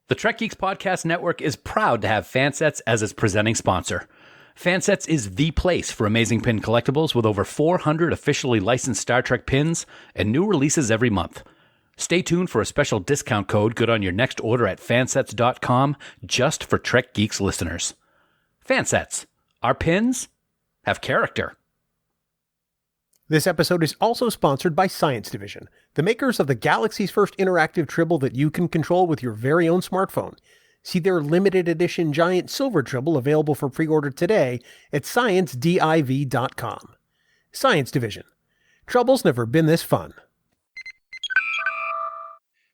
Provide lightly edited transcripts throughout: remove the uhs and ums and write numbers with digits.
The Trek Geeks Podcast Network is proud to have FanSets as its presenting sponsor. FanSets is the place for amazing pin collectibles with over 400 officially licensed Star Trek pins and new releases every month. Stay tuned for a special discount code good on your next order at fansets.com just for Trek Geeks listeners. FanSets. Our pins have character. This episode is also sponsored by Science Division, the makers of the galaxy's first interactive tribble that you can control with your very own smartphone. See their limited edition giant silver tribble available for pre-order today at sciencediv.com. Science Division. Trouble's never been this fun.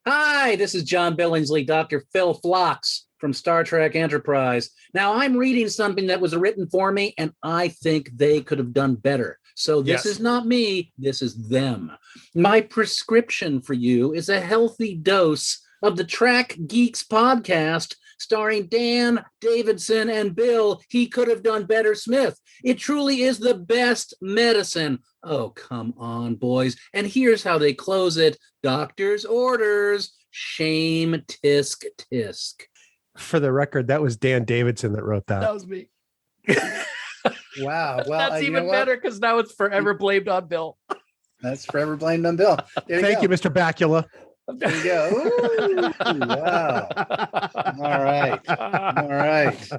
Hi, this is John Billingsley, Dr. Phil Phlox from Star Trek Enterprise. Now, I'm reading something that was written for me, and I think they could have done better. So this is not me, this is them. My prescription for you is a healthy dose of the Trek Geeks podcast starring Dan Davidson and Bill He Could Have Done Better Smith. It truly is the best medicine. Oh, come on, boys. And here's how they close it. Doctor's orders. Shame, tisk, tisk. For the record, that was Dan Davidson that wrote that. That was me. Wow. Well, that's even better because now it's forever blamed on Bill. That's forever blamed on Bill. Thank you, Mr. Bakula. There you go. Ooh, wow. All right. All right.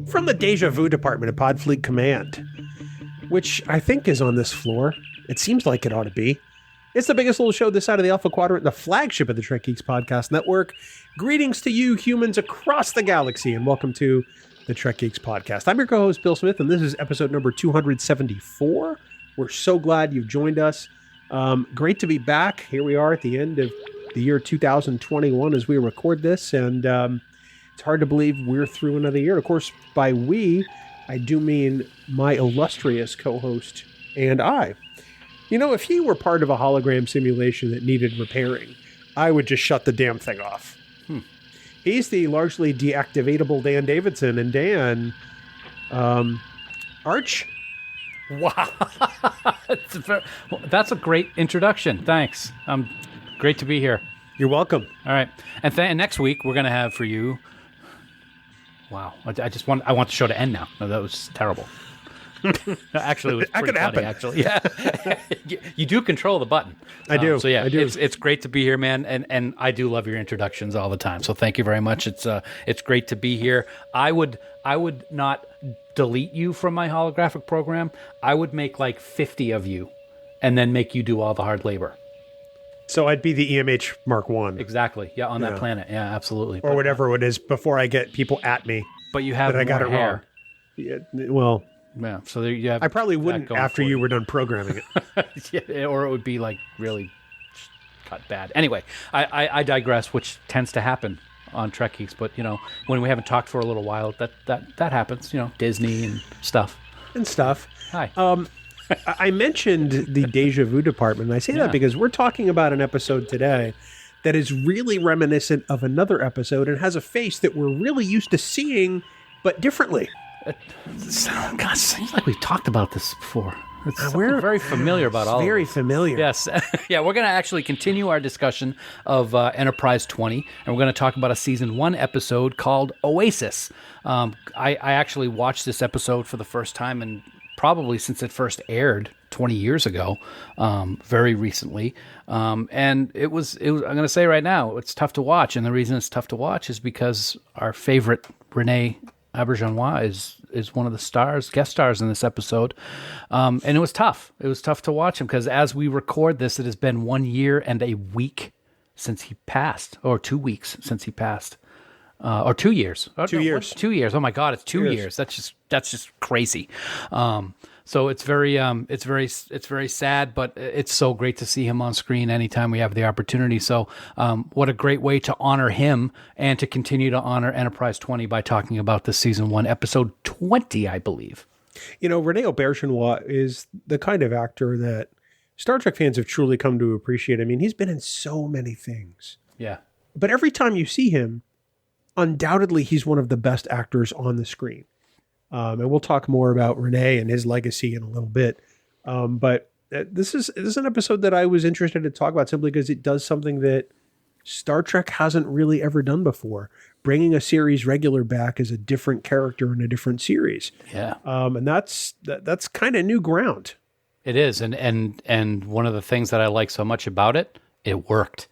From the Deja Vu Department of Podfleet Command, which I think is on this floor. It seems like it ought to be. It's the biggest little show this side of the Alpha Quadrant, the flagship of the Trek Geeks Podcast Network. Greetings to you humans across the galaxy, and welcome to the Trek Geeks Podcast. I'm your co-host, Bill Smith, and this is episode number 274. We're so glad you've joined us. Great to be back. Here we are at the end of the year 2021 as we record this, and it's hard to believe we're through another year. Of course, by we, I do mean my illustrious co-host and I. You know, if he were part of a hologram simulation that needed repairing, I would just shut the damn thing off. He's the largely deactivatable Dan Davidson, and Dan, Arch? Wow. That's a great introduction. Thanks. Great to be here. You're welcome. All right. And next week, we're going to have for you... Wow. I want the show to end now. No, that was terrible. Actually, it was pretty funny, actually. Yeah. You do control the button. I do. So yeah, I do. It's great to be here, man. And I do love your introductions all the time. So thank you very much. It's great to be here. I would not delete you from my holographic program. I would make like 50 of you and then make you do all the hard labor. So I'd be the EMH Mark I. Exactly. Yeah, on that planet. Yeah, absolutely. Or whatever it is before I get people at me. But you have I got it hair. wrong. Yeah, well... Yeah, so there you have. I probably wouldn't after you were done programming it. Yeah, or it would be like really cut bad. Anyway, I digress, which tends to happen on Trek Geeks. But you know, when we haven't talked for a little while, that happens. You know, Disney and stuff. Hi. Hi. I mentioned the Deja Vu Department, and I say that because we're talking about an episode today that is really reminiscent of another episode and has a face that we're really used to seeing, but differently. God, it seems like we've talked about this before. We're very familiar about all of this. Very familiar. Yes. Yeah, we're going to actually continue our discussion of Enterprise 20, and we're going to talk about a Season 1 episode called Oasis. I actually watched this episode for the first time, and probably since it first aired 20 years ago, very recently. And it was, I'm going to say right now, it's tough to watch. And the reason it's tough to watch is because our favorite René Auberjonois is one of the guest stars in this episode. And it was tough. It was tough to watch him because as we record this, it has been 1 year and a week since he passed, or 2 weeks since he passed. Or 2 years. 2 years. 2 years. Oh my God, it's 2 years. That's just crazy. So it's very sad, but it's so great to see him on screen anytime we have the opportunity. So what a great way to honor him and to continue to honor Enterprise 20 by talking about this season 1, episode 20, I believe. René Auberjonois is the kind of actor that Star Trek fans have truly come to appreciate. I mean, he's been in so many things. Yeah. But every time you see him, undoubtedly he's one of the best actors on the screen. And we'll talk more about René and his legacy in a little bit. But this is an episode that I was interested to talk about simply because it does something that Star Trek hasn't really ever done before, bringing a series regular back as a different character in a different series. Yeah. And that's kind of new ground. It is. And one of the things that I like so much about it, it worked.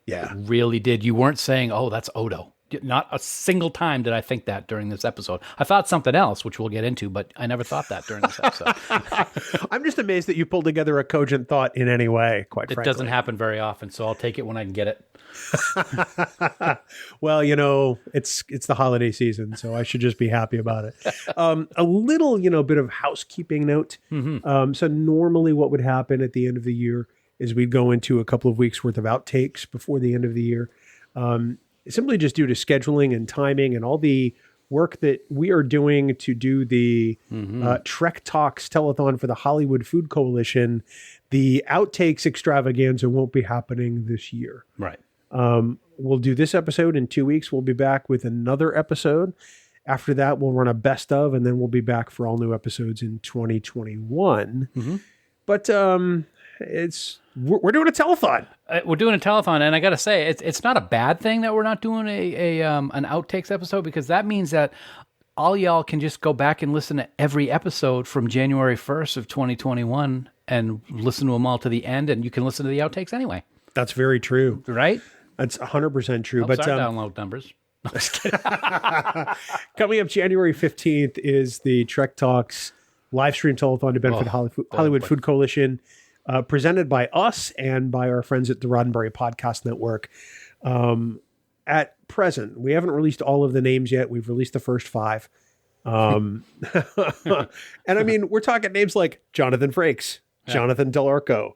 Yeah. It really did. You weren't saying, oh, that's Odo. Not a single time did I think that during this episode. I thought something else, which we'll get into, but I never thought that during this episode. I'm just amazed that you pulled together a cogent thought in any way, quite frankly. It doesn't happen very often, so I'll take it when I can get it. Well, it's the holiday season, so I should just be happy about it. A little, bit of housekeeping note. Mm-hmm. So normally what would happen at the end of the year is we'd go into a couple of weeks worth of outtakes before the end of the year. Simply just due to scheduling and timing and all the work that we are doing to do the Trek Talks telethon for the Hollywood Food Coalition, the outtakes extravaganza won't be happening this year. Right. We'll do this episode in 2 weeks. We'll be back with another episode. After that, we'll run a best of, and then we'll be back for all new episodes in 2021. Mm-hmm. But we're doing a telethon. We're doing a telethon, and I got to say, it's not a bad thing that we're not doing an outtakes episode, because that means that all y'all can just go back and listen to every episode from January 1st of 2021 and listen to them all to the end, and you can listen to the outtakes anyway. That's very true. Right? That's 100% true. Helps our download numbers. Coming up January 15th is the Trek Talks live stream telethon to benefit Hollywood Food Coalition. Presented by us and by our friends at the Roddenberry Podcast Network. At present, we haven't released all of the names yet. We've released the first 5. And I mean, we're talking names like Jonathan Frakes, Jonathan Del Arco,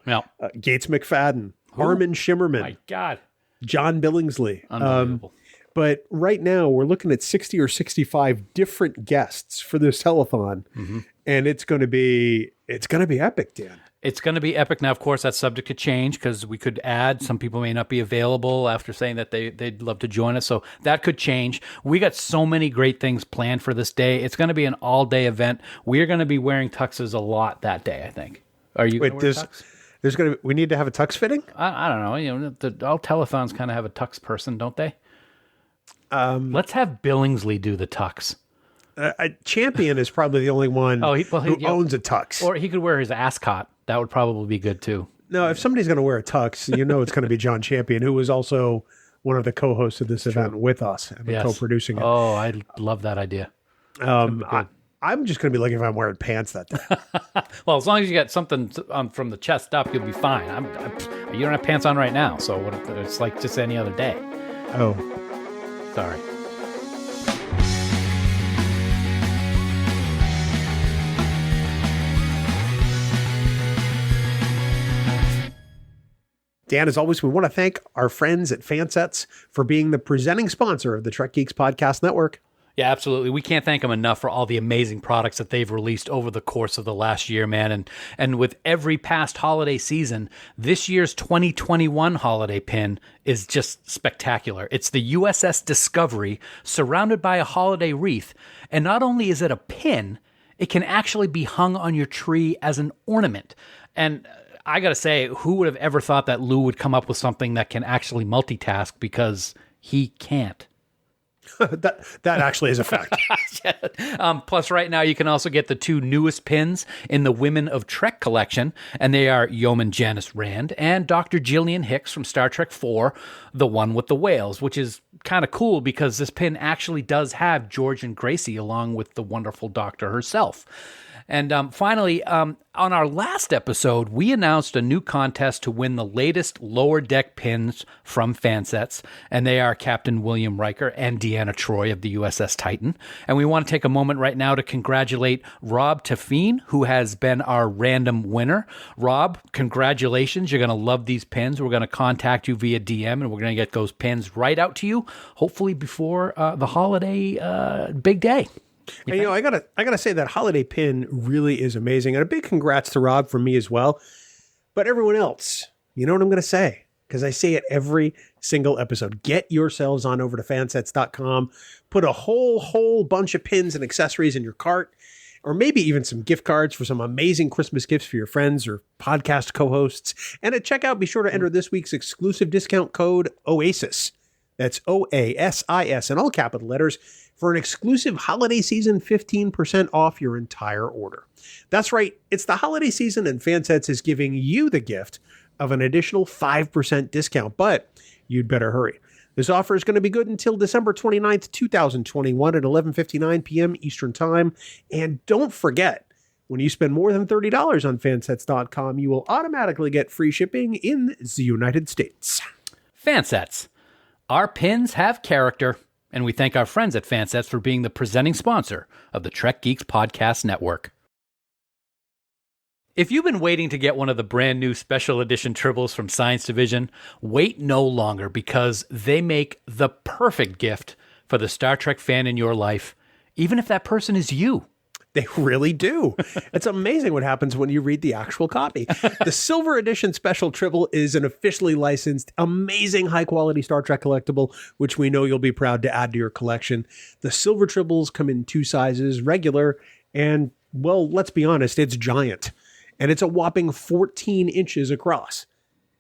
Gates McFadden, Armin Shimmerman. My God. John Billingsley. Unbelievable. But right now, we're looking at 60 or 65 different guests for this telethon. Mm-hmm. And it's going to be epic, Dan. It's going to be epic. Now, of course, that's subject to change because we could add. Some people may not be available after saying that they'd love to join us. So that could change. We got so many great things planned for this day. It's going to be an all-day event. We're going to be wearing tuxes a lot that day, I think. Are you going to wear tux? We need to have a tux fitting? I don't know. All telethons kind of have a tux person, don't they? Let's have Billingsley do the tux. Champion is probably the only one who owns a tux. Or he could wear his ascot. That would probably be good too. No, if somebody's going to wear a tux, it's going to be John Champion, who was also one of the co-hosts of this event with us and co-producing it. Oh, I love that idea. I'm just going to be looking if I'm wearing pants that day. Well, as long as you got something from the chest up, you'll be fine. You don't have pants on right now, so it's like just any other day. Oh. Sorry. Dan, as always, we want to thank our friends at FanSets for being the presenting sponsor of the Trek Geeks Podcast Network. Yeah, absolutely. We can't thank them enough for all the amazing products that they've released over the course of the last year, man. And with every past holiday season, this year's 2021 holiday pin is just spectacular. It's the USS Discovery surrounded by a holiday wreath. And not only is it a pin, it can actually be hung on your tree as an ornament. And I got to say, who would have ever thought that Lou would come up with something that can actually multitask, because he can't. that actually is a fact. Plus, right now, you can also get the 2 newest pins in the Women of Trek collection, and they are Yeoman Janice Rand and Dr. Gillian Hicks from Star Trek IV, the one with the whales, which is kind of cool because this pin actually does have George and Gracie along with the wonderful doctor herself. And finally, on our last episode, we announced a new contest to win the latest Lower Deck pins from FanSets, and they are Captain William Riker and Deanna Troi of the USS Titan. And we want to take a moment right now to congratulate Rob Tafine, who has been our random winner. Rob, congratulations. You're going to love these pins. We're going to contact you via DM, and we're going to get those pins right out to you, hopefully before the holiday big day. And, I gotta say that holiday pin really is amazing, and a big congrats to Rob from me as well. But everyone else, you know what I'm gonna say, because I say it every single episode. Get yourselves on over to fansets.com, put a whole bunch of pins and accessories in your cart, or maybe even some gift cards for some amazing Christmas gifts for your friends or podcast co-hosts. And at checkout, be sure to enter this week's exclusive discount code Oasis. That's OASIS in all capital letters for an exclusive holiday season 15% off your entire order. That's right. It's the holiday season and FanSets is giving you the gift of an additional 5% discount, but you'd better hurry. This offer is going to be good until December 29th, 2021 at 11:59 p.m. Eastern Time. And don't forget, when you spend more than $30 on fansets.com, you will automatically get free shipping in the United States. FanSets. Our pins have character, and we thank our friends at FanSets for being the presenting sponsor of the Trek Geeks Podcast Network. If you've been waiting to get one of the brand new special edition tribbles from Science Division, wait no longer because they make the perfect gift for the Star Trek fan in your life, even if that person is you. They really do. It's amazing what happens when you read the actual copy. The Silver Edition Special Tribble is an officially licensed, amazing high-quality Star Trek collectible, which we know you'll be proud to add to your collection. The Silver Tribbles come in 2 sizes, regular, and, well, let's be honest, it's giant. And it's a whopping 14 inches across.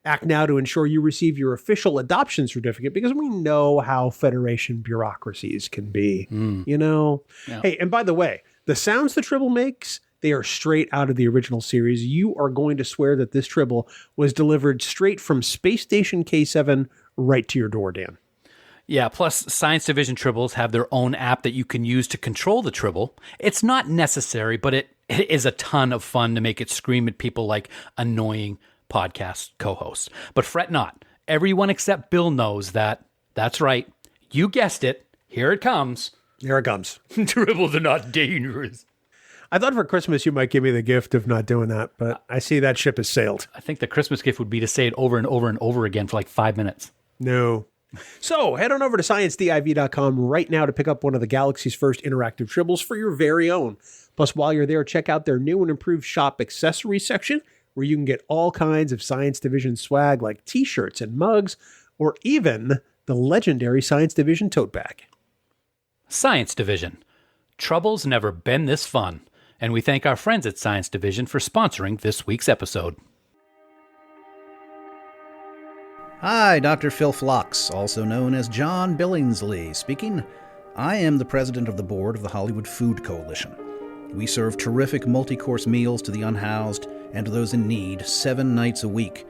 Act now to ensure you receive your official adoption certificate, because we know how Federation bureaucracies can be, you know? Yeah. Hey, and by the way, the sounds the Tribble makes, they are straight out of the original series. You are going to swear that this Tribble was delivered straight from Space Station K7 right to your door, Dan. Yeah, plus Science Division Tribbles have their own app that you can use to control the Tribble. It's not necessary, but it is a ton of fun to make it scream at people like annoying podcast co-hosts. But fret not. Everyone except Bill knows that. That's right. You guessed it. Here it comes. Here it comes. Tribbles are not dangerous. I thought for Christmas you might give me the gift of not doing that, but I see that ship has sailed. I think the Christmas gift would be to say it over and over and over again for like 5 minutes. No. So head on over to sciencediv.com right now to pick up one of the galaxy's first interactive tribbles for your very own. Plus, while you're there, check out their new and improved shop accessories section, where you can get all kinds of Science Division swag like t-shirts and mugs, or even the legendary Science Division tote bag. Science Division. Trouble's never been this fun. And we thank our friends at Science Division for sponsoring this week's episode. Hi, Dr. Phil Phlox, also known as John Billingsley, speaking. I am the president of the board of the Hollywood Food Coalition. We serve terrific multi-course meals to the unhoused and to those in need 7 nights a week.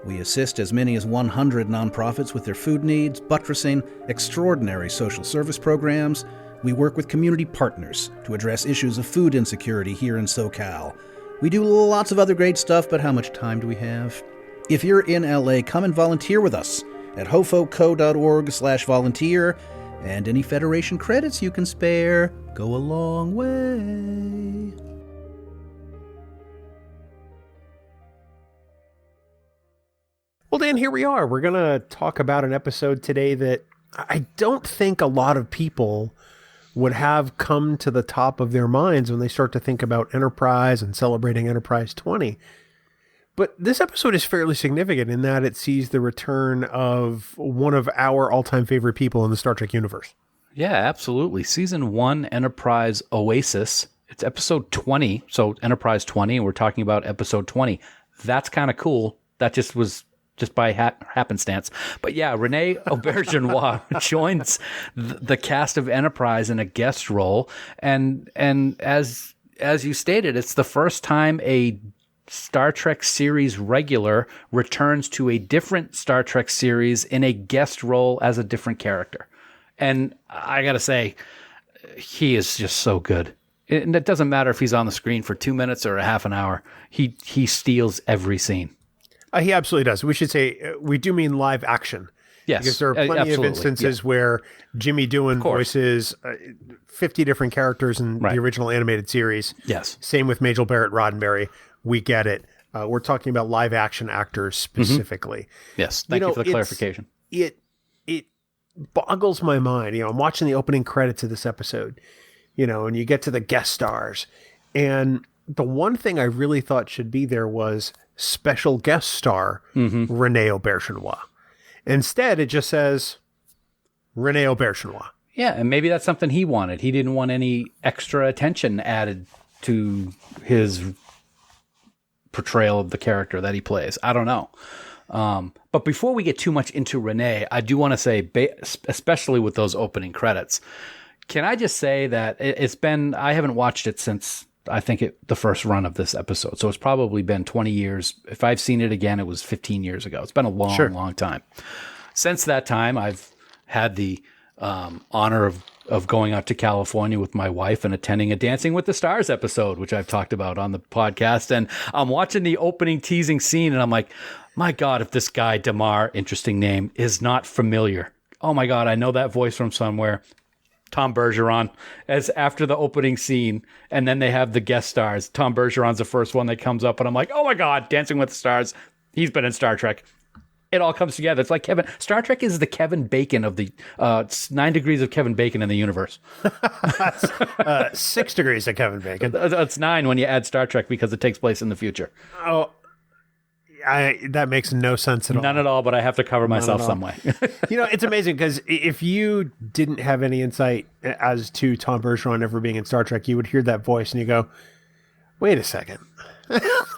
We assist as many as 100 nonprofits with their food needs, buttressing extraordinary social service programs. We work with community partners to address issues of food insecurity here in SoCal. We do lots of other great stuff, but how much time do we have? If you're in LA, come and volunteer with us at hofoco.org/volunteer, and any Federation credits you can spare go a long way. Well, Dan, here we are. We're going to talk about an episode today that I don't think a lot of people would have come to the top of their minds when they start to think about Enterprise and celebrating Enterprise 20. But this episode is fairly significant in that it sees the return of one of our all-time favorite people in the Star Trek universe. Yeah, absolutely. Season 1, Enterprise Oasis. It's episode 20, so Enterprise 20, and we're talking about episode 20. That's kind of cool. That just was just by happenstance. But yeah, René Auberjonois joins the cast of Enterprise in a guest role. And as you stated, it's the first time a Star Trek series regular returns to a different Star Trek series in a guest role as a different character. And I got to say, he is just so good. And it doesn't matter if he's on the screen for 2 minutes or a half an hour. He steals every scene. He absolutely does. We should say we do mean live action. Yes, because there are plenty of instances where Jimmy Doohan voices 50 different characters in the original animated series. Yes. Same with Majel Barrett Roddenberry. We get it. We're talking about live action actors specifically. Yes. Thank you for the clarification. It boggles my mind. I'm watching the opening credits of this episode, and you get to the guest stars. And the one thing I really thought should be there was special guest star René Auberjonois. Instead, it just says René Auberjonois. Yeah, and maybe that's something he wanted. He didn't want any extra attention added to his portrayal of the character that he plays. I don't know. But before we get too much into René, I do want to say, especially with those opening credits, can I just say that I haven't watched it since I think the first run of this episode. So it's probably been 20 years. If I've seen it again, it was 15 years ago. It's been a long, long time. Since that time, I've had the honor of going out to California with my wife and attending a Dancing with the Stars episode, which I've talked about on the podcast. And I'm watching the opening teasing scene and I'm like, my God, if this guy, Damar, interesting name, is not familiar. Oh my God, I know that voice from somewhere. Tom Bergeron, as after the opening scene, and then they have the guest stars. Tom Bergeron's the first one that comes up, and I'm like, oh my God, Dancing with the Stars. He's been in Star Trek. It all comes together. It's like Star Trek is the Kevin Bacon of the 9 degrees of Kevin Bacon in the universe. 6 degrees of Kevin Bacon. It's 9 when you add Star Trek because it takes place in the future. Oh, that makes no sense at all. None at all, but I have to cover myself some way. It's amazing because if you didn't have any insight as to Tom Bergeron ever being in Star Trek, you would hear that voice and you go, wait a second.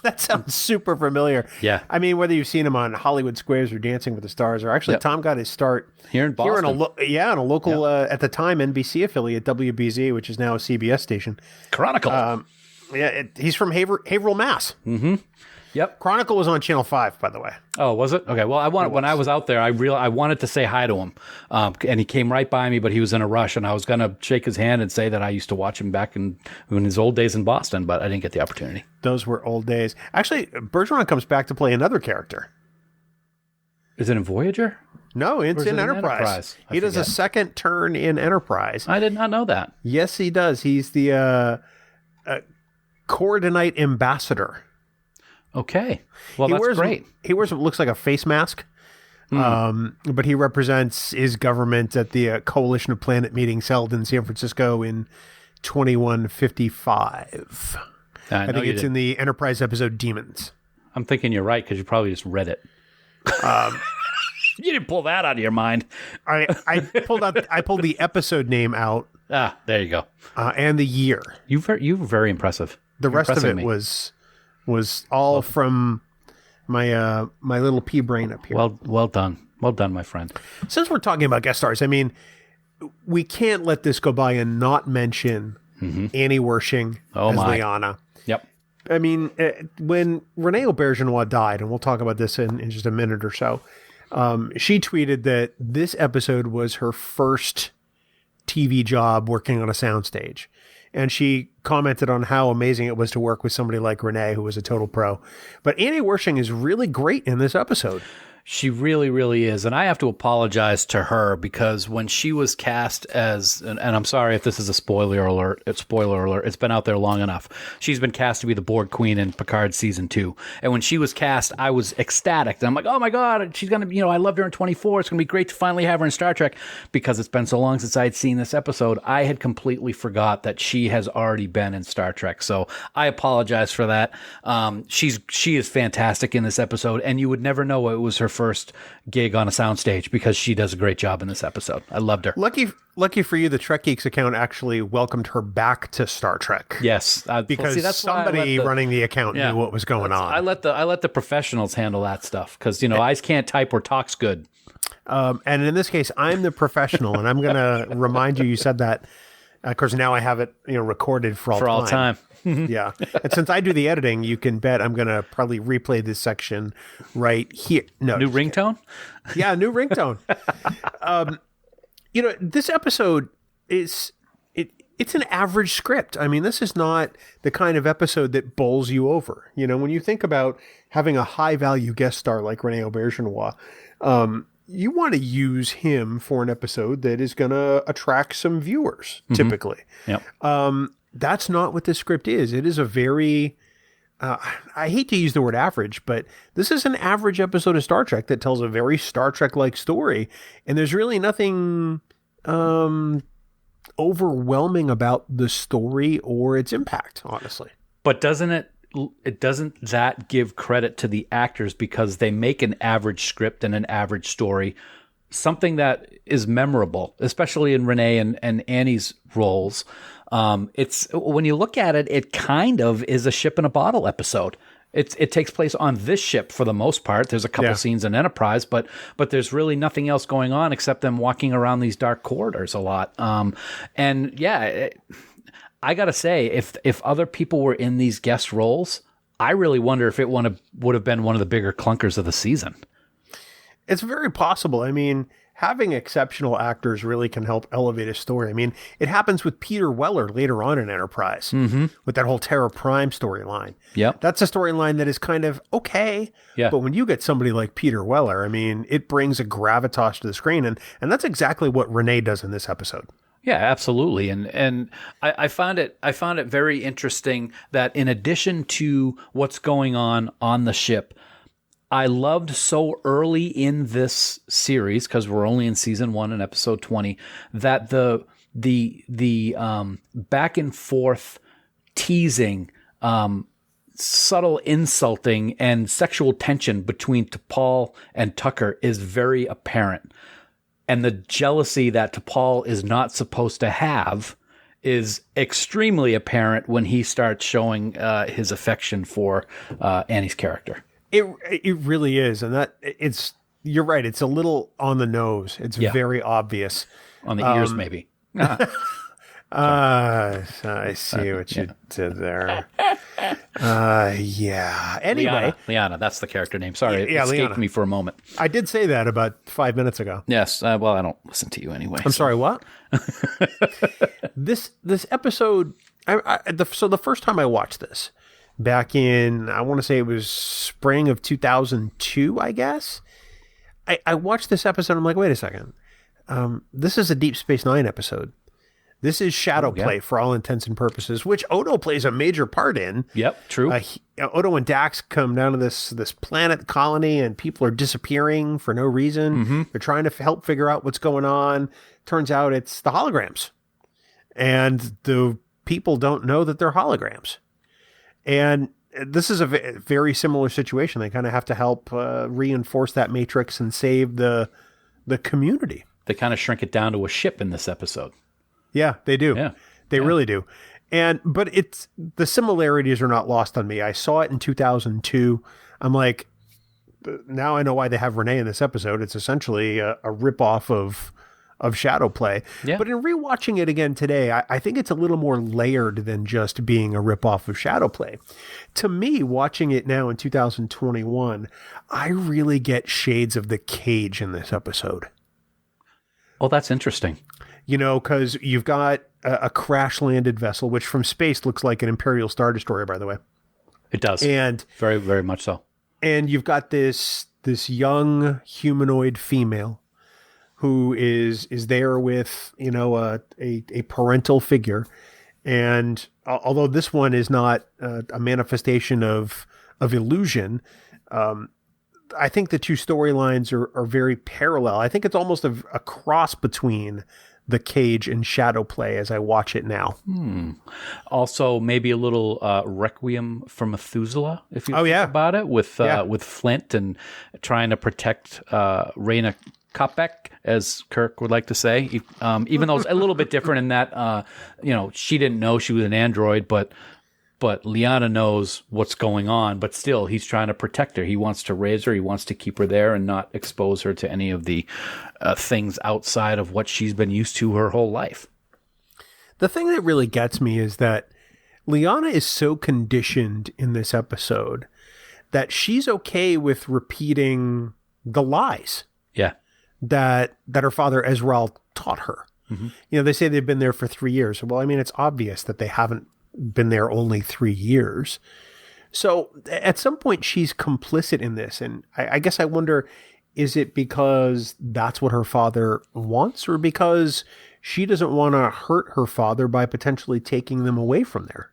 That sounds super familiar. Yeah. I mean, whether you've seen him on Hollywood Squares or Dancing with the Stars, or actually Tom got his start here in Boston. On a local, at the time, NBC affiliate, WBZ, which is now a CBS station. Chronicle. He's from Haverhill, Mass. Mm-hmm. Yep. Chronicle was on Channel 5, by the way. Oh, was it? Okay. Well, when I was out there, I wanted to say hi to him, and he came right by me, but he was in a rush, and I was going to shake his hand and say that I used to watch him back in his old days in Boston, but I didn't get the opportunity. Those were old days. Actually, Bergeron comes back to play another character. Is it in Voyager? No, it's in Enterprise. He does a second turn in Enterprise. I did not know that. Yes, he does. He's the Coordinate ambassador. Okay. Well, that's great. He wears what looks like a face mask, but he represents his government at the Coalition of Planet meetings held in San Francisco in 2155. I think it's in the Enterprise episode Demons. I'm thinking you're right because you probably just read it. You didn't pull that out of your mind. I pulled the episode name out. Ah, there you go. And the year. You were very impressive. The rest of it was all from my my little pea brain up here. Well done, my friend. Since we're talking about guest stars, I mean, we can't let this go by and not mention Annie Wershing as Liana. Yep. I mean, when René Auberjonois died, and we'll talk about this in just a minute or so, she tweeted that this episode was her first TV job working on a soundstage. And she commented on how amazing it was to work with somebody like René, who was a total pro. But Annie Wershing is really great in this episode. She really, really is. And I have to apologize to her because when she was cast as, and I'm sorry if this is a spoiler alert. It's been out there long enough. She's been cast to be the Borg Queen in Picard Season 2. And when she was cast, I was ecstatic. And I'm like, oh my God, she's going to, I loved her in 24. It's going to be great to finally have her in Star Trek. Because it's been so long since I had seen this episode, I had completely forgot that she has already been in Star Trek. So I apologize for that. She is fantastic in this episode. And you would never know it was her first gig on a soundstage because she does a great job in this episode. I loved her. Lucky for you, the Trek Geeks account actually welcomed her back to Star Trek. Yes, because that's somebody running the account knew what was going on. I let the professionals handle that stuff because eyes can't type or talk's good. And in this case, I'm the professional, and I'm going to remind you said that. Of course, now I have it recorded for all time. Yeah. And since I do the editing, you can bet I'm going to probably replay this section right here. No, new ringtone? Yeah, new ringtone. This episode it's an average script. I mean, this is not the kind of episode that bowls you over. When you think about having a high value guest star like René Auberjonois, you want to use him for an episode that is going to attract some viewers, typically. Yep. That's not what this script is. It is a very, I hate to use the word average, but this is an average episode of Star Trek that tells a very Star Trek-like story. And there's really nothing overwhelming about the story or its impact, honestly. But doesn't that give credit to the actors because they make an average script and an average story something that is memorable, especially in Renee and Annie's roles. It's when you look at it, it kind of is a ship in a bottle episode. It takes place on this ship for the most part. There's a couple scenes in Enterprise, but there's really nothing else going on except them walking around these dark corridors a lot. I gotta say, if other people were in these guest roles, I really wonder if it would have been one of the bigger clunkers of the season. It's very possible. I mean, having exceptional actors really can help elevate a story. I mean, it happens with Peter Weller later on in Enterprise with that whole Terra Prime storyline. Yep. That's a storyline that is kind of okay. Yeah. But when you get somebody like Peter Weller, I mean, it brings a gravitas to the screen. And that's exactly what Renee does in this episode. Yeah, absolutely. And I found it very interesting that in addition to what's going on the ship, I loved so early in this series, because we're only in season 1 and episode 20, that the back and forth teasing, subtle insulting, and sexual tension between T'Pol and Tucker is very apparent. And the jealousy that T'Pol is not supposed to have is extremely apparent when he starts showing his affection for Annie's character. It really is, and you're right. It's a little on the nose. It's very obvious on the ears, maybe. I see what you did there. Yeah. Anyway, Liana, that's the character name. Sorry, it escaped me for a moment. I did say that about 5 minutes ago. Yes. Well, I don't listen to you anyway. I'm sorry. What? This episode. So the first time I watched this, back in, I want to say it was spring of 2002, I guess. I watched this episode. I'm like, wait a second. This is a Deep Space Nine episode. This is shadow play for all intents and purposes, which Odo plays a major part in. Yep, true. Odo and Dax come down to this planet colony, and people are disappearing for no reason. Mm-hmm. They're trying to help figure out what's going on. Turns out it's the holograms. And the people don't know that they're holograms. And this is a very similar situation. They kind of have to help reinforce that matrix and save the community. They kind of shrink it down to a ship in this episode. Yeah, they do. Yeah. They really do. But the similarities are not lost on me. I saw it in 2002. I'm like, now I know why they have Renee in this episode. It's essentially a ripoff of shadow play. Yeah. But in rewatching it again today, I think it's a little more layered than just being a ripoff of shadow play. To me, watching it now in 2021, I really get shades of the Cage in this episode. Oh, that's interesting. Because you've got a crash-landed vessel, which from space looks like an Imperial Star Destroyer, by the way. It does. And very, very much so. And you've got this young humanoid female who is there with, a parental figure. And although this one is not a manifestation of illusion, I think the two storylines are very parallel. I think it's almost a cross between the cage and shadow play as I watch it now. Also, maybe a little Requiem for Methuselah, if you Oh, think yeah. about it, with Yeah. with Flint and trying to protect Reina Kopek, as Kirk would like to say, even though it's a little bit different in that, she didn't know she was an android, but Liana knows what's going on, but still he's trying to protect her. He wants to raise her. He wants to keep her there and not expose her to any of the things outside of what she's been used to her whole life. The thing that really gets me is that Liana is so conditioned in this episode that she's okay with repeating the lies Yeah. that her father Ezral taught her. They say they've been there for 3 years. Well, I mean, it's obvious that they haven't been there only 3 years. So at some point she's complicit in this. And I guess I wonder, is it because that's what her father wants, or because she doesn't want to hurt her father by potentially taking them away from there?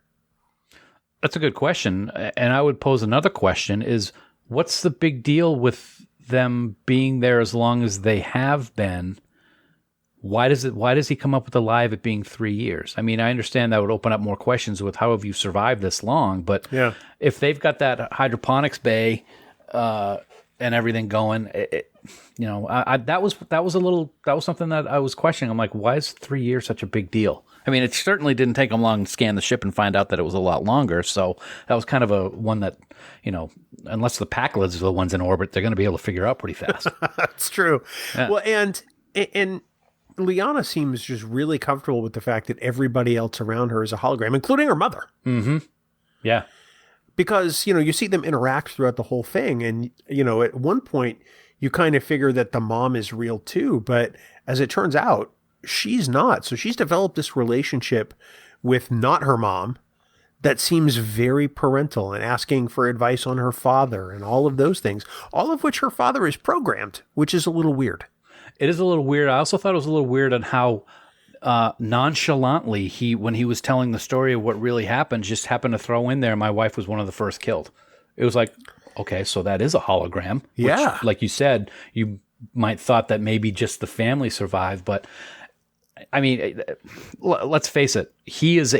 That's a good question. And I would pose another question is, what's the big deal with them being there as long as they have been? Why does he come up with the lie of it being 3 years? I mean, I understand that would open up more questions with how have you survived this long, but Yeah. if they've got that hydroponics bay and everything going, that was something that I was questioning. I'm like, why is 3 years such a big deal? I mean, it certainly didn't take them long to scan the ship and find out that it was a lot longer. So that was kind of a one that, unless the Packlids are the ones in orbit, they're going to be able to figure out pretty fast. That's true. Yeah. Well, and Liana seems just really comfortable with the fact that everybody else around her is a hologram, including her mother. Mm-hmm. Yeah. Because, you see them interact throughout the whole thing. And, at one point you kind of figure that the mom is real too. But as it turns out, she's not. So she's developed this relationship with not her mom that seems very parental and asking for advice on her father and all of those things, all of which her father is programmed, which is a little weird. It is a little weird. I also thought it was a little weird on how nonchalantly when he was telling the story of what really happened, just happened to throw in there, my wife was one of the first killed. It was like, okay, so that is a hologram. Which, Yeah. like you said, you might thought that maybe just the family survived, but I mean, let's face it. He's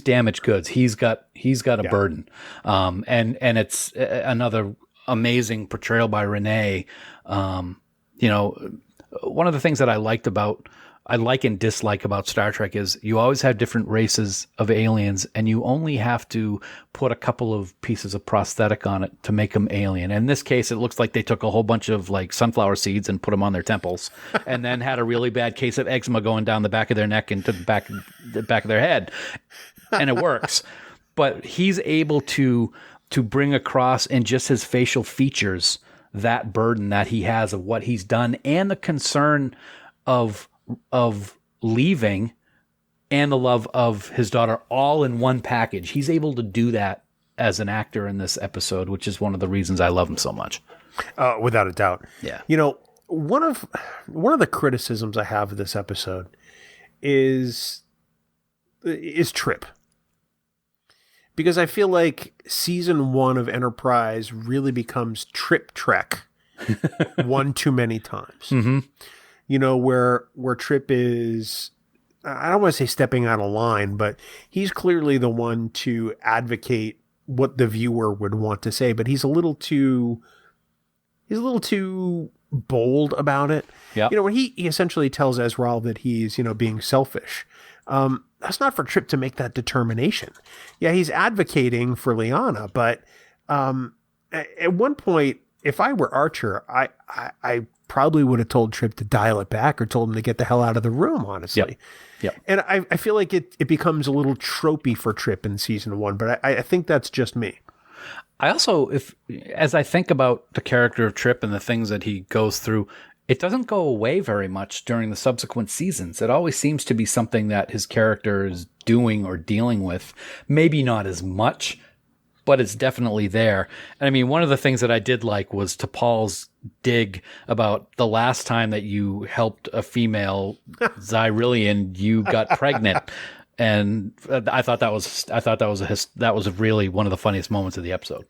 damaged goods. He's got a burden. And it's another amazing portrayal by René. One of the things that I like and dislike about Star Trek is you always have different races of aliens, and you only have to put a couple of pieces of prosthetic on it to make them alien. In this case, it looks like they took a whole bunch of like sunflower seeds and put them on their temples, and then had a really bad case of eczema going down the back of their neck into the back of their head, and it works. But he's able to bring across in just his facial features that burden that he has of what he's done, and the concern of leaving, and the love of his daughter, all in one package. He's able to do that as an actor in this episode, which is one of the reasons I love him so much. Without a doubt. Yeah. One of the criticisms I have of this episode is Trip. Because I feel like season 1 of Enterprise really becomes Trip Trek one too many times. Mm-hmm. Where Trip is, I don't want to say stepping out of line, but he's clearly the one to advocate what the viewer would want to say, but he's a little too bold about it. Yeah. When he essentially tells Ezral that he's, being selfish. That's not for Trip to make that determination. Yeah, he's advocating for Liana, but at one point, if I were Archer, I probably would have told Trip to dial it back, or told him to get the hell out of the room, honestly. Yep. And I feel like it becomes a little tropey for Trip in season 1, but I think that's just me. I also, as I think about the character of Trip and the things that he goes through, it doesn't go away very much during the subsequent seasons. It always seems to be something that his character is doing or dealing with. Maybe not as much, but it's definitely there. And I mean, one of the things that I did like was T'Pol's dig about the last time that you helped a female Xyrillian, you got pregnant. And I thought that was really one of the funniest moments of the episode.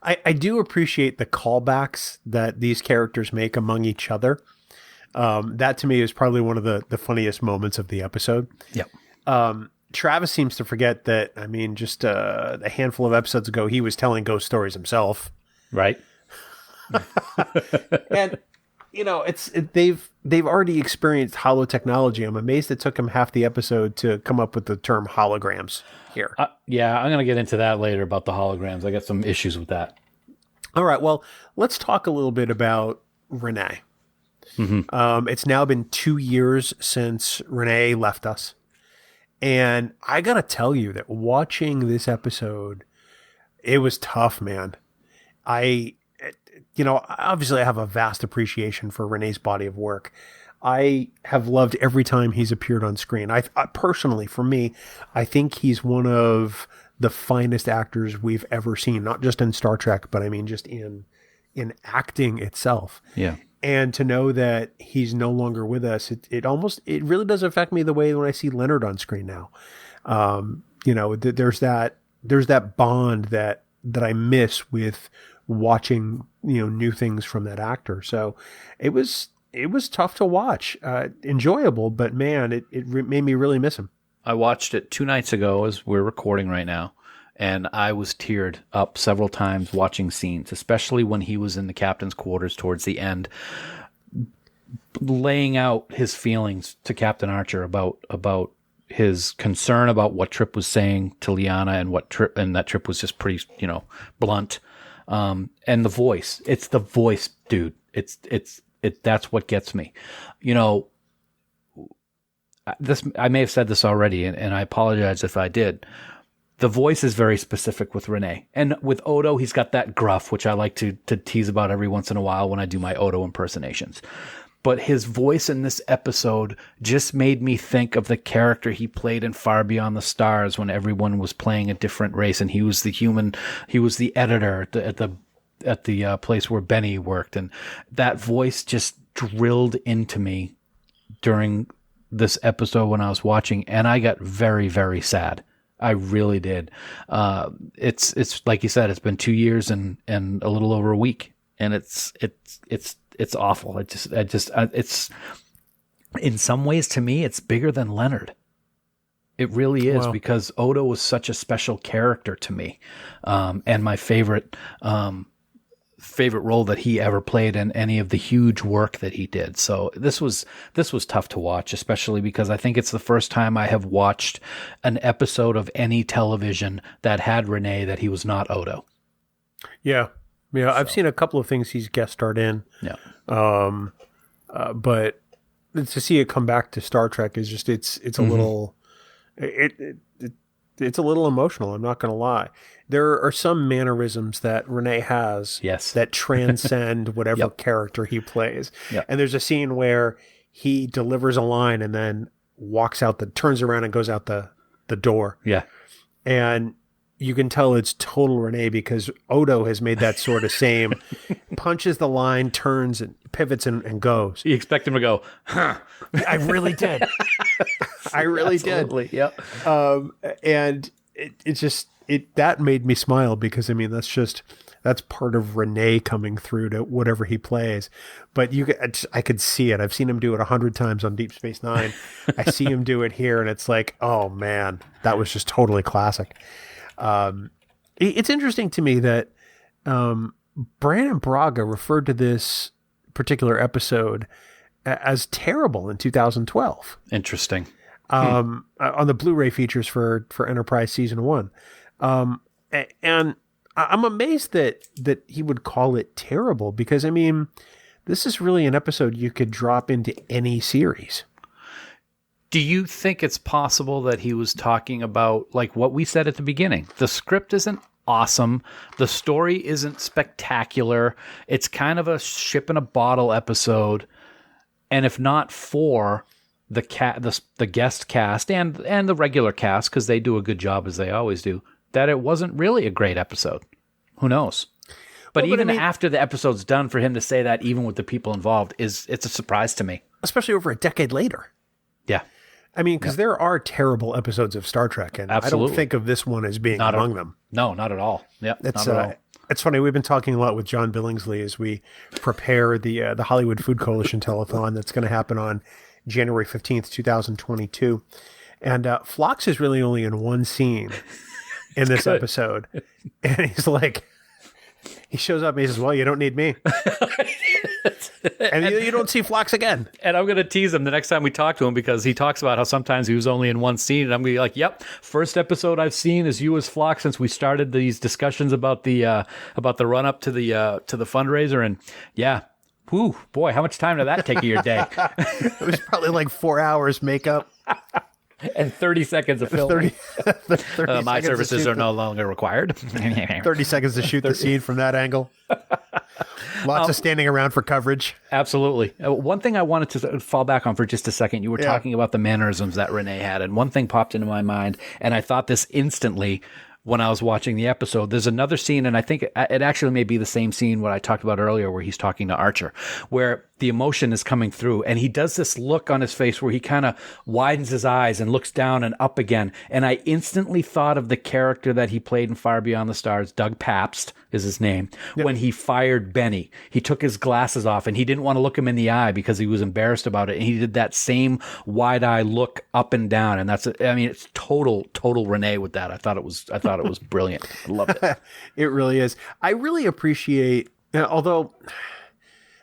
I do appreciate the callbacks that these characters make among each other. That to me is probably one of the funniest moments of the episode. Yep. Travis seems to forget that, I mean, just a handful of episodes ago, he was telling ghost stories himself. Right. And, they've already experienced holo technology. I'm amazed it took him half the episode to come up with the term holograms here. Yeah, I'm going to get into that later about the holograms. I got some issues with that. All right. Well, let's talk a little bit about René. Mm-hmm. It's now been 2 years since René left us. And I got to tell you that watching this episode, it was tough, man. Obviously I have a vast appreciation for René's body of work. I have loved every time he's appeared on screen. I personally, for me, I think he's one of the finest actors we've ever seen, not just in Star Trek, but I mean, just in acting itself. Yeah. And to know that he's no longer with us, it really does affect me the way when I see Leonard on screen now. There's that bond that I miss with watching, new things from that actor. So it was tough to watch, enjoyable, but man, it made me really miss him. I watched it 2 nights ago as we're recording right now, and I was teared up several times watching scenes, especially when he was in the captain's quarters towards the end, laying out his feelings to Captain Archer about his concern about what Trip was saying to Liana and that Trip was just pretty, blunt. And the voice, it's the voice, dude. That's what gets me. I may have said this already, and I apologize if I did. The voice is very specific with René. And with Odo, he's got that gruff, which I like to tease about every once in a while when I do my Odo impersonations. But his voice in this episode just made me think of the character he played in Far Beyond the Stars when everyone was playing a different race and he was the human, he was the editor at the place where Benny worked. And that voice just drilled into me during this episode when I was watching, and I got very, very sad. I really did. It's like you said, it's been 2 years and a little over a week, and it's awful. It's in some ways to me, it's bigger than Leonard. It really is. Wow. Because Odo was such a special character to me, and my favorite role that he ever played in any of the huge work that he did. So this was tough to watch, especially because I think it's the first time I have watched an episode of any television that had René that he was not Odo. Yeah. Yeah. I've seen a couple of things he's guest starred in. Yeah. But to see it come back to Star Trek is just, it's a little, it's a little emotional. I'm not going to lie. There are some mannerisms that René has that transcend whatever character he plays. Yep. And there's a scene where he delivers a line and then turns around and goes out the door. Yeah. And you can tell it's total René because Odo has made that sort of same, punches the line, turns and pivots and goes. You expect him to go, huh? I really did. I really Absolutely. did. Yep. And that made me smile because, I mean, that's part of René coming through to whatever he plays. But I could see it. I've seen him do it 100 times on Deep Space Nine. I see him do it here, and it's like, oh man, that was just totally classic. It's interesting to me that Brandon Braga referred to this particular episode as terrible in 2012. Interesting. On the Blu-ray features for Enterprise Season 1. And I'm amazed that he would call it terrible because, I mean, this is really an episode you could drop into any series. Do you think it's possible that he was talking about, like what we said at the beginning? The script isn't awesome. The story isn't spectacular. It's kind of a ship in a bottle episode. And if not for the guest cast and the regular cast, because they do a good job as they always do, that it wasn't really a great episode. Who knows? But after the episode's done, for him to say that, even with the people involved, it's a surprise to me. Especially over a decade later. Yeah. I mean, because there are terrible episodes of Star Trek, and absolutely. I don't think of this one as being among them. No, not at all. Yeah, not at all. It's funny. We've been talking a lot with John Billingsley as we prepare the Hollywood Food Coalition telethon that's going to happen on January 15th, 2022. And Phlox is really only in one scene in this episode. And he's like, he shows up and he says, well, you don't need me. And you don't see Phlox again. And I'm going to tease him the next time we talk to him because he talks about how sometimes he was only in one scene. And I'm going to be like, yep, first episode I've seen is you as Phlox since we started these discussions about the run up to the fundraiser. And yeah, whew, boy, how much time did that take of your day? It was probably like 4 hours makeup. And 30 seconds of film. 30 my services are no longer required. 30 seconds to shoot the scene from that angle. Lots of standing around for coverage. Absolutely. One thing I wanted to fall back on for just a second, you were talking about the mannerisms that René had, and one thing popped into my mind, and I thought this instantly when I was watching the episode. There's another scene, and I think it actually may be the same scene what I talked about earlier where he's talking to Archer, where the emotion is coming through, and he does this look on his face where he kind of widens his eyes and looks down and up again. And I instantly thought of the character that he played in Far Beyond the Stars, Doug Pabst is his name, when he fired Benny. He took his glasses off, and he didn't want to look him in the eye because he was embarrassed about it. And he did that same wide-eye look up and down, and it's total René with that. I thought it was brilliant. I loved it. It really is. I really appreciate, although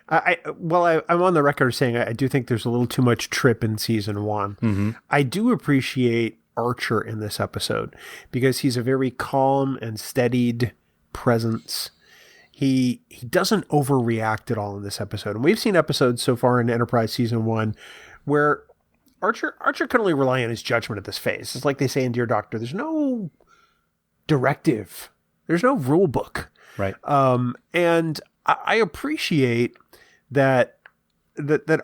I'm on the record saying I do think there's a little too much trip in season one. Mm-hmm. I do appreciate Archer in this episode because he's a very calm and steadied presence. He doesn't overreact at all in this episode. And we've seen episodes so far in Enterprise season one where Archer can only rely on his judgment at this phase. It's like they say in Dear Doctor, there's no directive. There's no rule book. Right. And I appreciate that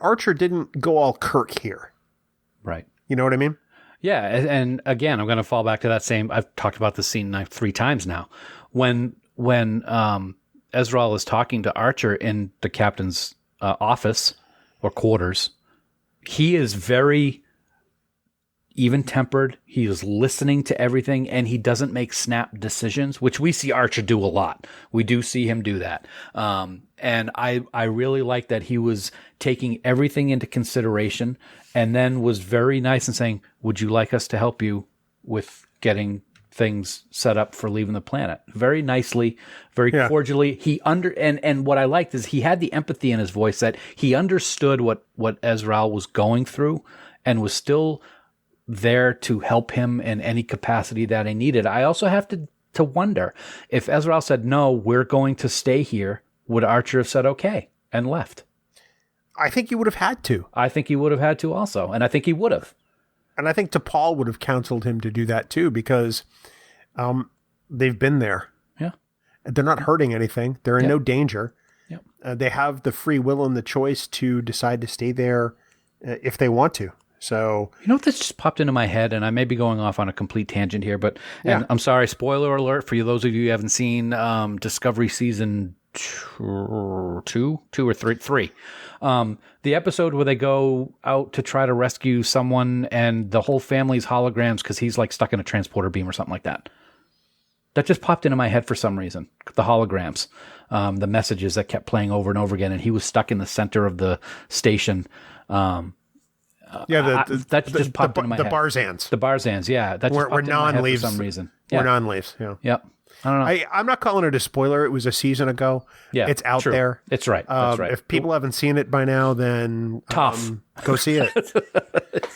Archer didn't go all Kirk here. Right. You know what I mean? Yeah. And again, I'm going to fall back to that same, I've talked about this scene 3 times now. When Ezral is talking to Archer in the captain's office or quarters, he is very even-tempered. He is listening to everything, and he doesn't make snap decisions, which we see Archer do a lot. We do see him do that. And I really like that he was taking everything into consideration and then was very nice and saying, would you like us to help you with getting things set up for leaving the planet? Very nicely, very cordially. And what I liked is he had the empathy in his voice that he understood what Ezral was going through and was still there to help him in any capacity that he needed. I also have to wonder if Ezral said, no, we're going to stay here, would Archer have said okay and left? I think he would have had to. I think he would have had to also. And I think he would have. And I think T'Pol would have counseled him to do that too, because they've been there. Yeah. They're not hurting anything. They're in no danger. Yep. They have the free will and the choice to decide to stay there if they want to. So, you know what, this just popped into my head, and I may be going off on a complete tangent here, but and I'm sorry, spoiler alert for those of you who haven't seen Discovery season 2 or 3. The episode where they go out to try to rescue someone and the whole family's holograms because he's like stuck in a transporter beam or something like that. That just popped into my head for some reason. The holograms, the messages that kept playing over and over again, and he was stuck in the center of the station. That just popped into my head. The Barzans. The Barzans, yeah. That just popped into my head for some reason. We're non-leaves, yeah. Yep. I don't know. I'm not calling it a spoiler. It was a season ago. Yeah, it's out there. It's right. That's right. If people haven't seen it by now, then tough. Go see it.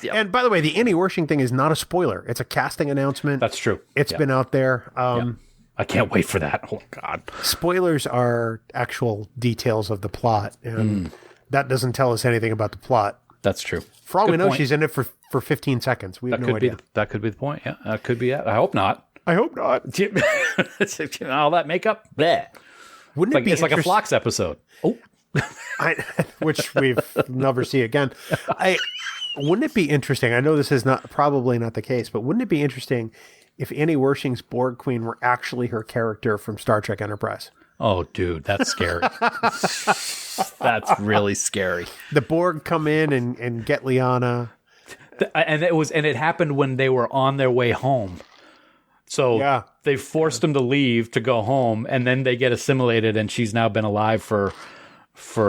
Yep. And by the way, the Annie Wershing thing is not a spoiler. It's a casting announcement. That's true. It's been out there. I can't wait for that. Oh, God. Spoilers are actual details of the plot, and that doesn't tell us anything about the plot. That's true. For all we know, she's in it for 15 seconds. We have no idea. That could be the point. Yeah, that could be it. I hope not. I hope not. All that makeup, bleh. Wouldn't it be? It's like a Phlox episode. Oh, which we've never see again. Wouldn't it be interesting? I know this is probably not the case, but wouldn't it be interesting if Annie Wershing's Borg Queen were actually her character from Star Trek Enterprise? Oh, dude, that's scary. That's really scary. The Borg come in and get Liana, and it happened when they were on their way home. So They forced him to leave to go home, and then they get assimilated, and she's now been alive for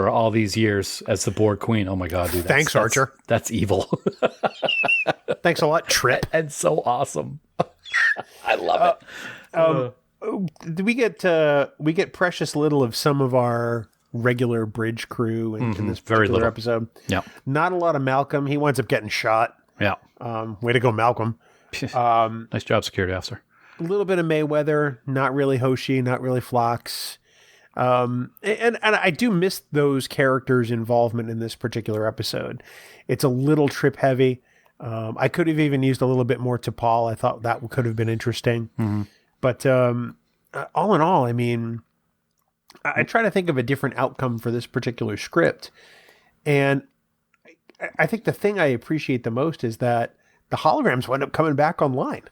all these years as the Borg Queen. Oh my God, dude! Thanks, Archer. That's evil. Thanks a lot, Trip. And so awesome. I love it. We get precious little of some of our regular bridge crew in this Very particular little. episode. Yeah. Not a lot of Malcolm. He winds up getting shot. Yeah. Way to go, Malcolm. Nice job, security officer. A little bit of Mayweather, not really Hoshi, not really Phlox. And I do miss those characters' involvement in this particular episode. It's a little Trip heavy. I could have even used a little bit more to Paul. I thought that could have been interesting. Mm-hmm. But all in all, I mean, I try to think of a different outcome for this particular script. And I think the thing I appreciate the most is that the holograms wind up coming back online.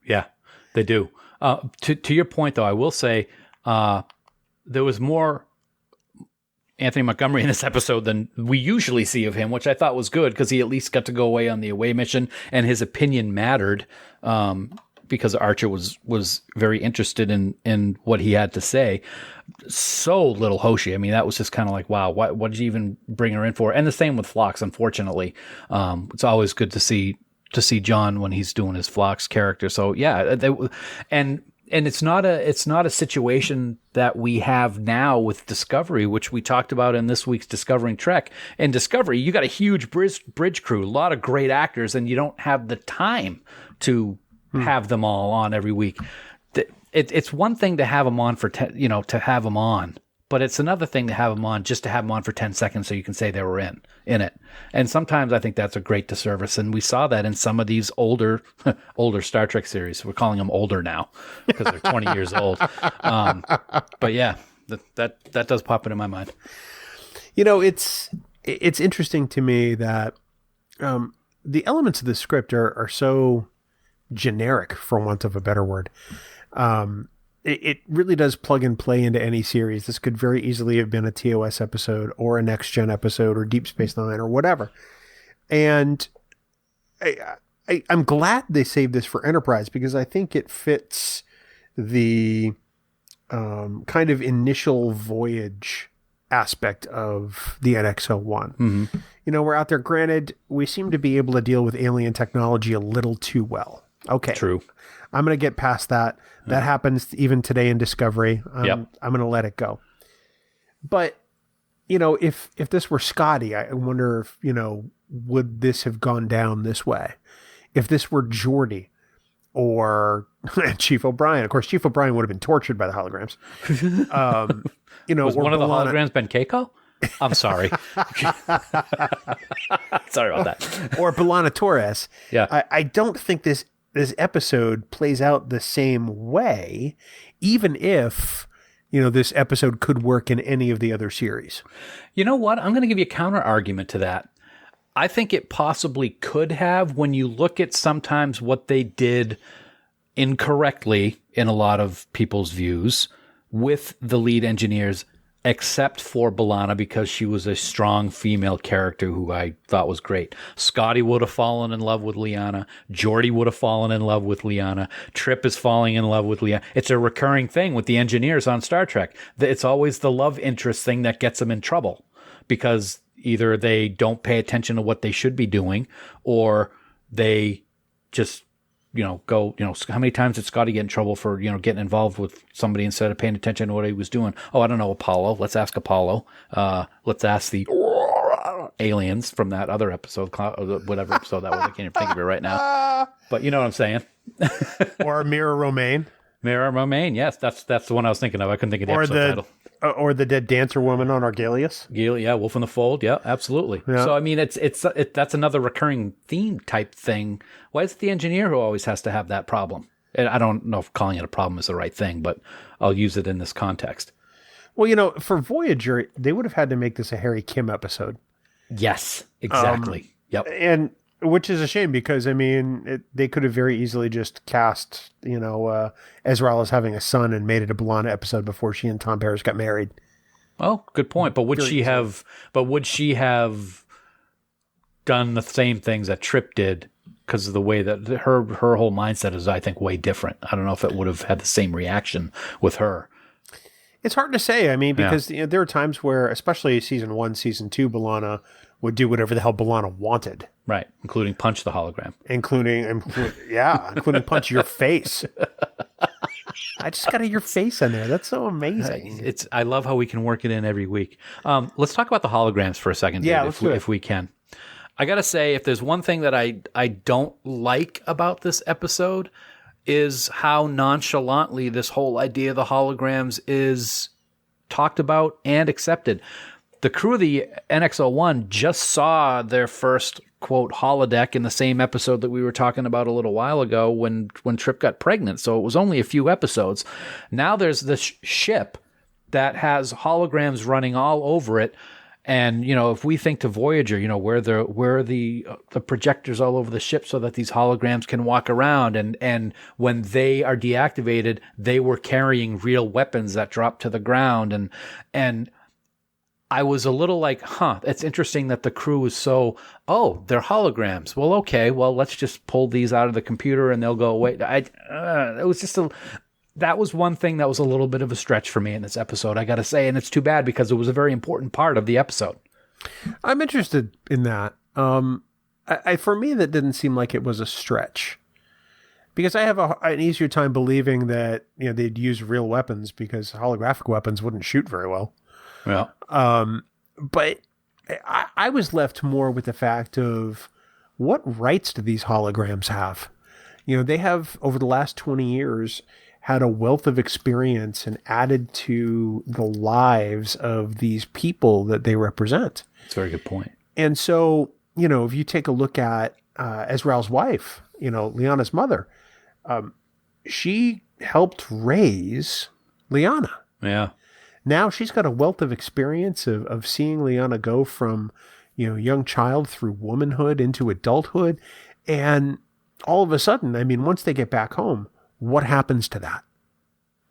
Yeah, they do. To your point, though, I will say there was more Anthony Montgomery in this episode than we usually see of him, which I thought was good because he at least got to go away on the away mission, and his opinion mattered because Archer was very interested in what he had to say. So little Hoshi. I mean, that was just kind of like, wow, what did you even bring her in for? And the same with Phlox, unfortunately. It's always good to see John when he's doing his Phlox character. So yeah, and it's not a situation that we have now with Discovery, which we talked about in this week's Discovering Trek. In Discovery, you got a huge bridge crew, a lot of great actors, and you don't have the time to have them all on every week. It's one thing to have them on to have them on, but it's another thing to have them on just to have them on for 10 seconds so you can say they were in it. And sometimes I think that's a great disservice, and we saw that in some of these older Star Trek series. We're calling them older now because they're 20 years old. But yeah, that does pop into my mind. You know, it's interesting to me that the elements of the script are so generic, for want of a better word. It really does plug and play into any series. This could very easily have been a TOS episode or a Next Gen episode or Deep Space Nine or whatever. And I'm glad they saved this for Enterprise because I think it fits the kind of initial voyage aspect of the NX-01. Mm-hmm. You know, we're out there. Granted, we seem to be able to deal with alien technology a little too well. Okay. True. I'm going to get past that. That happens even today in Discovery. I'm going to let it go. But, you know, if this were Scotty, I wonder if, you know, would this have gone down this way? If this were Geordi or Chief O'Brien. Of course, Chief O'Brien would have been tortured by the holograms. You know, was one of the holograms Ben Keiko? I'm sorry. Sorry about that. Or B'Elanna Torres. Yeah. I don't think this episode plays out the same way, even if, you know, this episode could work in any of the other series. You know what? I'm going to give you a counter argument to that. I think it possibly could have when you look at sometimes what they did incorrectly in a lot of people's views with the lead engineers, except for B'Elanna, because she was a strong female character who I thought was great. Scotty would have fallen in love with Liana. Geordi would have fallen in love with Liana. Trip is falling in love with Liana. It's a recurring thing with the engineers on Star Trek. It's always the love interest thing that gets them in trouble because either they don't pay attention to what they should be doing or they just, you know, go, you know, how many times did Scotty get in trouble for, you know, getting involved with somebody instead of paying attention to what he was doing? Oh, I don't know, Apollo. Let's ask Apollo. Let's ask the aliens from that other episode, whatever episode that was. I can't even think of it right now. But you know what I'm saying. Or Mira Romaine. Mira Romaine, yes. That's the one I was thinking of. I couldn't think of the episode title. Or the dead dancer woman on Argalius. Yeah, Wolf in the Fold. Yeah, absolutely. Yeah. So I mean, it's that's another recurring theme type thing. Why is it the engineer who always has to have that problem? And I don't know if calling it a problem is the right thing, but I'll use it in this context. Well, you know, for Voyager, they would have had to make this a Harry Kim episode. Yes, exactly. Yep. And which is a shame because, I mean, they could have very easily just cast, you know, Ezral as having a son and made it a B'Elanna episode before she and Tom Paris got married. Well, good point. But would she have done the same things that Trip did? because of the way that her whole mindset is, I think, way different. I don't know if it would have had the same reaction with her. It's hard to say. I mean, because there are times where, especially season 1, season 2, B'Elanna would do whatever the hell B'Elanna wanted. Right, including punch the hologram. Including punch your face. I just got your face in there. That's so amazing. I love how we can work it in every week. Let's talk about the holograms for a second, dude, if we can. I got to say, if there's one thing that I don't like about this episode is how nonchalantly this whole idea of the holograms is talked about and accepted. The crew of the NX-01 just saw their first, quote, holodeck in the same episode that we were talking about a little while ago when Trip got pregnant. So it was only a few episodes. Now there's this ship that has holograms running all over it. And, if we think to Voyager, where the projectors all over the ship so that these holograms can walk around. And when they are deactivated, they were carrying real weapons that dropped to the ground. And I was a little like, it's interesting that the crew was so, they're holograms. Well, okay, let's just pull these out of the computer and they'll go away. It was just that was one thing that was a little bit of a stretch for me in this episode, I got to say. And it's too bad because it was a very important part of the episode. I'm interested in that. For me, that didn't seem like it was a stretch. Because I have an easier time believing that they'd use real weapons because holographic weapons wouldn't shoot very well. Yeah. But I was left more with the fact of what rights do these holograms have? They have, over the last 20 years, had a wealth of experience and added to the lives of these people that they represent. That's a very good point. And so, if you take a look at Ezral's wife, Lyanna's mother, she helped raise Lyanna. Yeah. Now she's got a wealth of experience of seeing Lyanna go from, young child through womanhood into adulthood. And all of a sudden, once they get back home, what happens to that?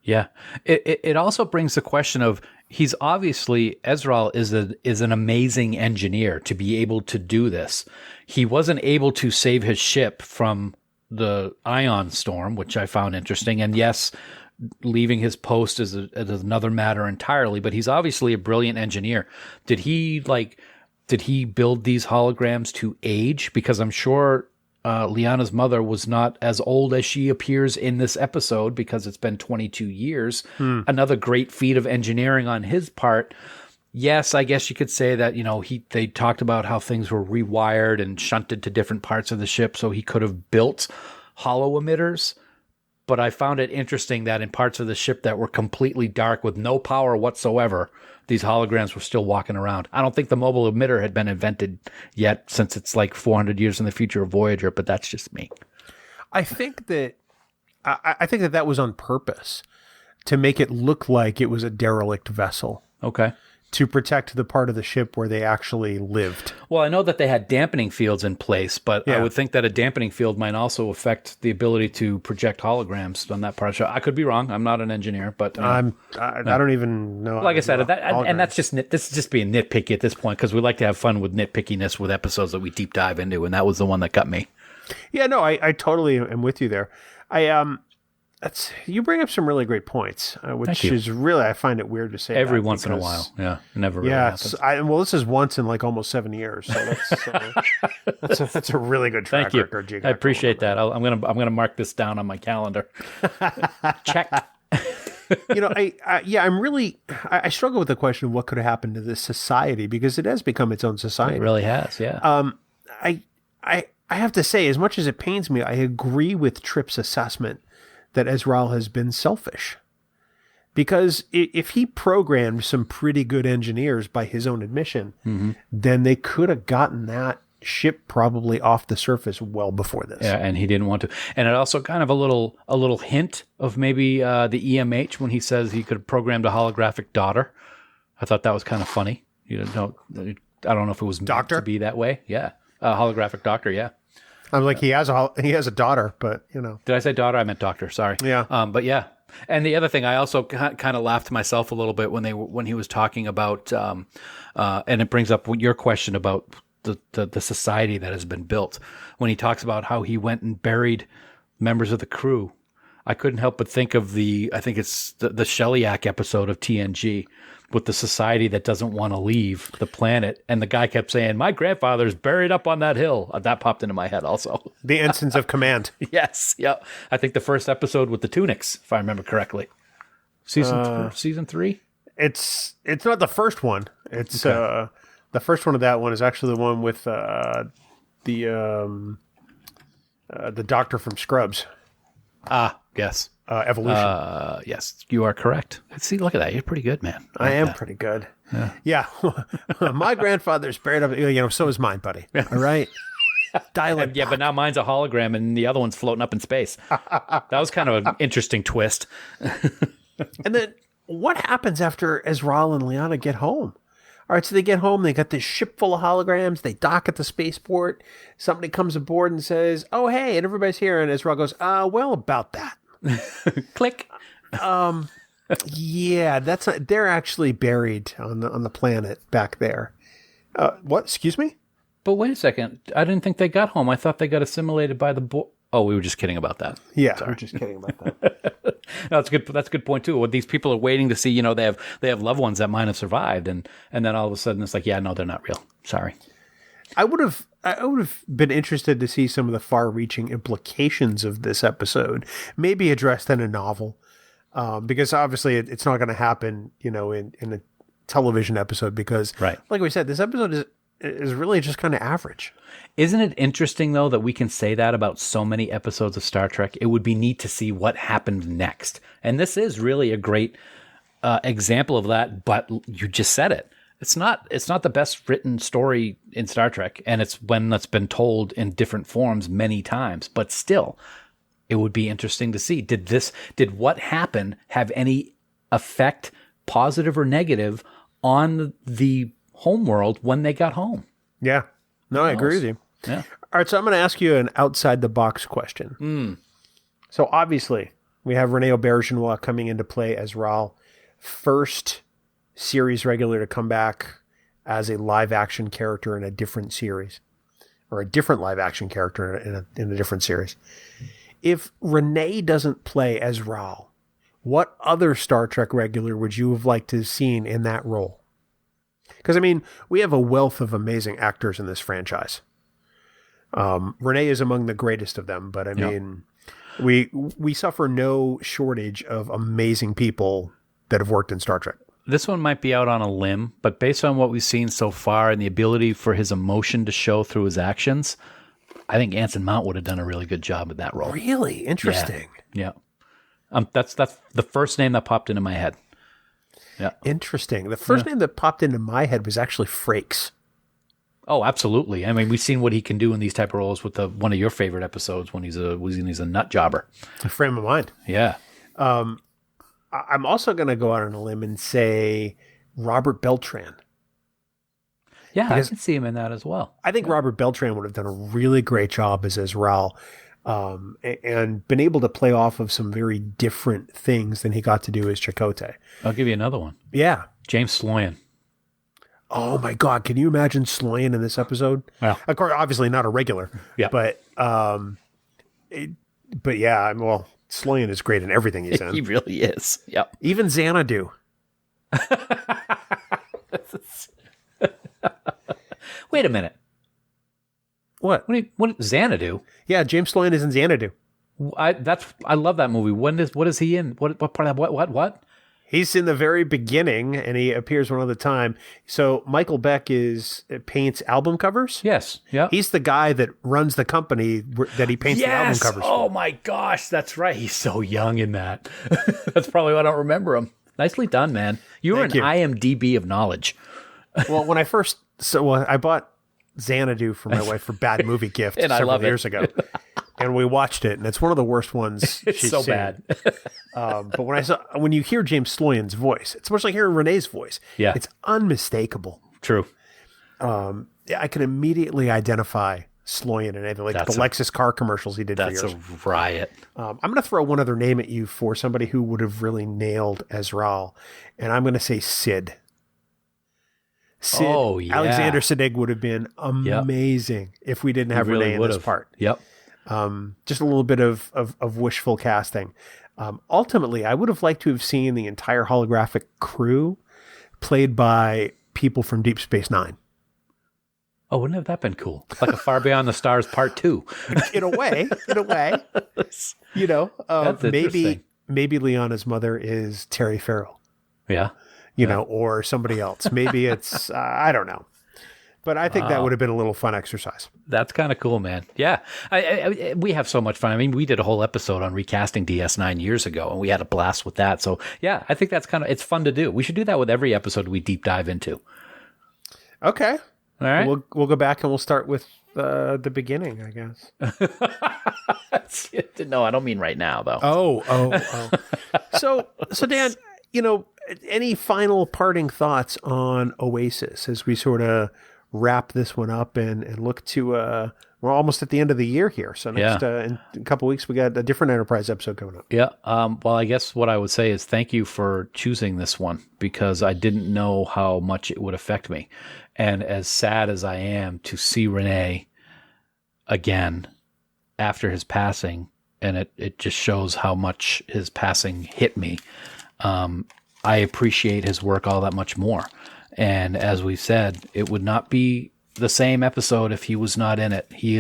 Yeah. It also brings the question of, he's obviously, Ezral is an amazing engineer to be able to do this. He wasn't able to save his ship from the ion storm, which I found interesting. And yes, leaving his post is another matter entirely, but he's obviously a brilliant engineer. Did he build these holograms to age? Because I'm sure Lyanna's mother was not as old as she appears in this episode because it's been 22 years. Another great feat of engineering on his part. Yes, I guess you could say that, they talked about how things were rewired and shunted to different parts of the ship, so he could have built hollow emitters. But I found it interesting that in parts of the ship that were completely dark with no power whatsoever, these holograms were still walking around. I don't think the mobile emitter had been invented yet, since it's like 400 years in the future of Voyager, but that's just me. I think that that was on purpose to make it look like it was a derelict vessel. Okay. To protect the part of the ship where they actually lived. Well, I know that they had dampening fields in place, but I would think that a dampening field might also affect the ability to project holograms on that part of the show. I could be wrong. I'm not an engineer, but I don't even know. Like I said, that's just being nitpicky at this point, because we like to have fun with nitpickiness with episodes that we deep dive into, and that was the one that got me. Yeah, no, I totally am with you there. You bring up some really great points, which is really, I find it weird to say every once in a while. Yeah, it never really happens. This is once in like almost 7 years, so that's a really good track record. I appreciate that. I'm gonna mark this down on my calendar. Check. I struggle with the question of what could have happened to this society, because it has become its own society. It really has. Yeah. I have to say, as much as it pains me, I agree with Tripp's assessment that Ezral has been selfish. Because if he programmed some pretty good engineers by his own admission, then they could have gotten that ship probably off the surface well before this. Yeah, and he didn't want to. And it also kind of a little hint of maybe the EMH when he says he could have programmed a holographic daughter. I thought that was kind of funny. I don't know if it was meant to be that way. Yeah, holographic doctor. Yeah. I'm like, he has a daughter, but Did I say daughter? I meant doctor. Sorry. Yeah. But yeah. And the other thing, I also kind of laughed to myself a little bit when he was talking about, and it brings up your question about the society that has been built. When he talks about how he went and buried members of the crew, I couldn't help but think of I think it's the Shellyak episode of TNG with the society that doesn't want to leave the planet. And the guy kept saying, my grandfather's buried up on that hill. That popped into my head also. The Ensigns of Command. Yes. Yeah. I think the first episode with the Tunics, if I remember correctly. Season 3? It's not the first one. It's the first one of that one is actually the one with the doctor from Scrubs. Yes. Evolution. Yes, you are correct. See, look at that. You're pretty good, man. I am pretty good. Yeah. My grandfather's buried up. So is mine, buddy. All right. Dial-up. Yeah, but now mine's a hologram and the other one's floating up in space. That was kind of an interesting twist. And then what happens after Ezral and Liana get home? All right, so they get home. They got this ship full of holograms. They dock at the spaceport. Somebody comes aboard and says, "Oh, hey," and everybody's here. And Ezral goes, "Well, about that." Click. Yeah, that's not, they're actually buried on the planet back there. What? Excuse me? But wait a second. I didn't think they got home. I thought they got assimilated by the Oh, we were just kidding about that. Yeah, we're just kidding about that. No, that's a good point too. What these people are waiting to see, they have loved ones that might have survived, and then all of a sudden it's like, yeah, no, they're not real. Sorry. I would have been interested to see some of the far-reaching implications of this episode, maybe addressed in a novel, because obviously it's not going to happen, in a television episode. Because, right, like we said, this episode is really just kind of average. Isn't it interesting, though, that we can say that about so many episodes of Star Trek? It would be neat to see what happened next. And this is really a great example of that, but you just said it. It's not the best written story in Star Trek, and it's one that's been told in different forms many times. But still, it would be interesting to see. Did what happened have any effect, positive or negative, on the homeworld when they got home? Yeah. No, I agree with you. Yeah. All right, so I'm going to ask you an outside-the-box question. So obviously, we have René Auberjonois coming into play as Ezral, first series regular to come back as a live-action character in a different series, or a different live-action character in a different series. If René doesn't play Ezral, what other Star Trek regular would you have liked to have seen in that role? Because, we have a wealth of amazing actors in this franchise. René is among the greatest of them, but we suffer no shortage of amazing people that have worked in Star Trek. This one might be out on a limb, but based on what we've seen so far and the ability for his emotion to show through his actions, I think Anson Mount would have done a really good job with that role. Really? Interesting. Yeah. That's the first name that popped into my head. Yeah. Interesting. The first name that popped into my head was actually Frakes. Oh, absolutely. We've seen what he can do in these type of roles with one of your favorite episodes when he's a nut jobber. A frame of mind. Yeah. I'm also going to go out on a limb and say Robert Beltran. Yeah, because I can see him in that as well. I think Robert Beltran would have done a really great job as Ezral, and been able to play off of some very different things than he got to do as Chakotay. I'll give you another one. Yeah. James Sloyan. Oh my God. Can you imagine Sloyan in this episode? Well, of course, obviously not a regular, yeah, but yeah, Sloyan is great in everything he's in. He really is. Yep. Even Xanadu. Wait a minute. What? What Xanadu? Yeah, James Sloyan is in Xanadu. I love that movie. What is he in? What part of what? He's in the very beginning, and he appears one other time. So Michael Beck paints album covers. Yes. Yeah. He's the guy that runs the company that he paints the album covers for. Oh my gosh, that's right. He's so young in that. That's probably why I don't remember him. Nicely done, man. You're an IMDb of knowledge. Well, when I I bought Xanadu for my wife for Bad Movie Gift and several years ago. And we watched it, and it's one of the worst ones she's so seen. Bad. But when you hear James Sloyan's voice, it's much like hearing Renee's voice. Yeah. It's unmistakable. True. I can immediately identify Sloyan in anything, like the Lexus car commercials he did for years. That's a riot. I'm going to throw one other name at you for somebody who would have really nailed Ezral, and I'm going to say Sid. Alexander Siddig would have been amazing if we didn't have René in this part. Yep. Just a little bit of wishful casting. Ultimately, I would have liked to have seen the entire holographic crew played by people from Deep Space Nine. Oh, wouldn't have that been cool? Like a Far Beyond the Stars Part 2. in a way. You know, maybe Liana's mother is Terry Farrell. Yeah. You know, or somebody else. Maybe it's, I don't know. But I think that would have been a little fun exercise. That's kind of cool, man. Yeah. We have so much fun. I mean, we did a whole episode on recasting DS9 years ago, and we had a blast with that. So, yeah, I think that's it's fun to do. We should do that with every episode we deep dive into. Okay. All right. We'll go back and we'll start with the beginning, I guess. No, I don't mean right now, though. Oh. So Dan, you know, any final parting thoughts on Oasis as we sort of wrap this one up and look to we're almost at the end of the year here. So next in a couple of weeks we got a different Enterprise episode coming up. Yeah. Well, I guess what I would say is thank you for choosing this one because I didn't know how much it would affect me. And as sad as I am to see René again after his passing, and it just shows how much his passing hit me, I appreciate his work all that much more. And as we said, it would not be the same episode if he was not in it. He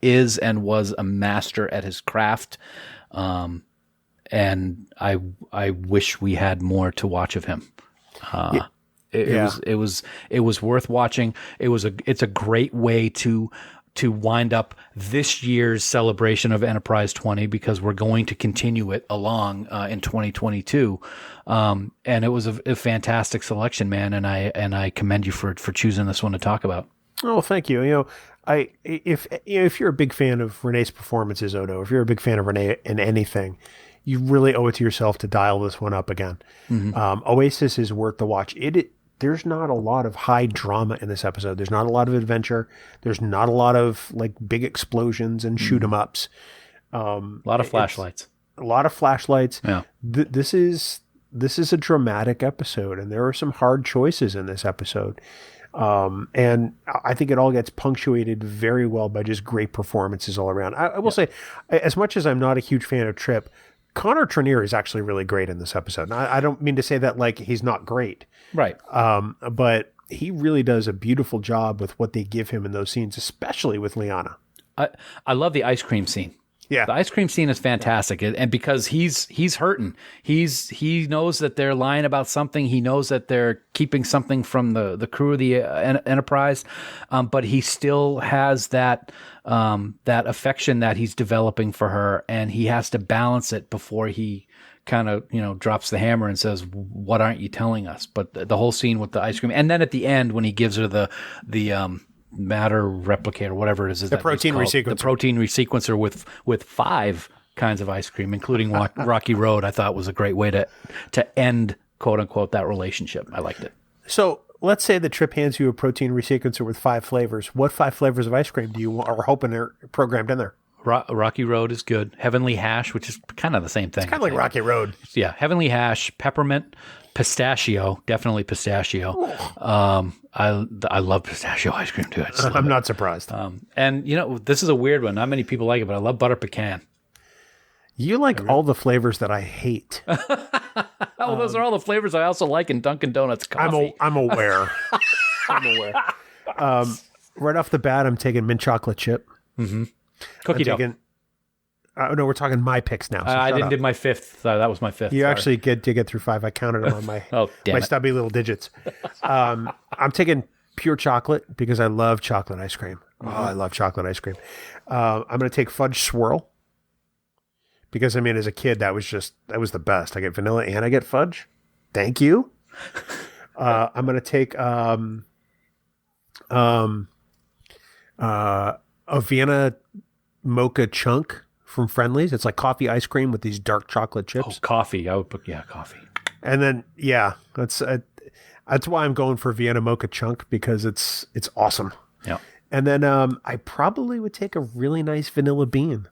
is and was a master at his craft. And I wish we had more to watch of him. It was worth watching. It's a great way to wind up this year's celebration of Enterprise 20 because we're going to continue it along in 2022. And it was a fantastic selection, man. And I commend you for choosing this one to talk about. Oh, thank you. You know, if you're a big fan of René's performances, Odo, if you're a big fan of René in anything, you really owe it to yourself to dial this one up again. Mm-hmm. Oasis is worth the watch. There's not a lot of high drama in this episode. There's not a lot of adventure. There's not a lot of like big explosions and shoot 'em ups. A lot of flashlights. Yeah. This is a dramatic episode, and there are some hard choices in this episode. And I think it all gets punctuated very well by just great performances all around. I will say, as much as I'm not a huge fan of Trip, Connor Trenier is actually really great in this episode. And I don't mean to say that like he's not great. Right. But he really does a beautiful job with what they give him in those scenes, especially with Liana. I love the ice cream scene. Yeah. The ice cream scene is fantastic. And because he's hurting, he knows that they're lying about something. He knows that they're keeping something from the crew of the Enterprise. But he still has that affection that he's developing for her. And he has to balance it before he kind of, drops the hammer and says, what aren't you telling us? But the whole scene with the ice cream. And then at the end, when he gives her the matter replicator, whatever it is, the protein resequencer. The protein resequencer with 5 kinds of ice cream, including Rocky Road, I thought was a great way to end, quote unquote, that relationship. I liked it. So let's say the Trip hands you a protein resequencer with 5 flavors. What 5 flavors of ice cream do you are hoping are programmed in there? Rocky Road is good. Heavenly Hash, which is kind of the same thing. It's kind of like Rocky Road. Yeah, Heavenly Hash, peppermint, pistachio, definitely pistachio. I love pistachio ice cream too. I'm not surprised. And this is a weird one. Not many people like it, but I love butter pecan. You like all the flavors that I hate. Those are all the flavors I also like in Dunkin' Donuts coffee. I'm aware. Right off the bat, I'm taking mint chocolate chip. Mm-hmm. Cookie dough. No, we're talking my picks now. So I didn't do my 5th. That was my 5th. You actually did get through 5. I counted them on my my stubby little digits. I'm taking pure chocolate because I love chocolate ice cream. Oh, I love chocolate ice cream. I'm going to take fudge swirl because, as a kid, that was the best. I get vanilla and I get fudge. Thank you. I'm going to take a Vienna mocha chunk from Friendly's. It's like coffee ice cream with these dark chocolate chips. Oh, coffee. I would put, coffee. And then, that's why I'm going for Vienna mocha chunk because it's awesome. Yeah. And then I probably would take a really nice vanilla bean.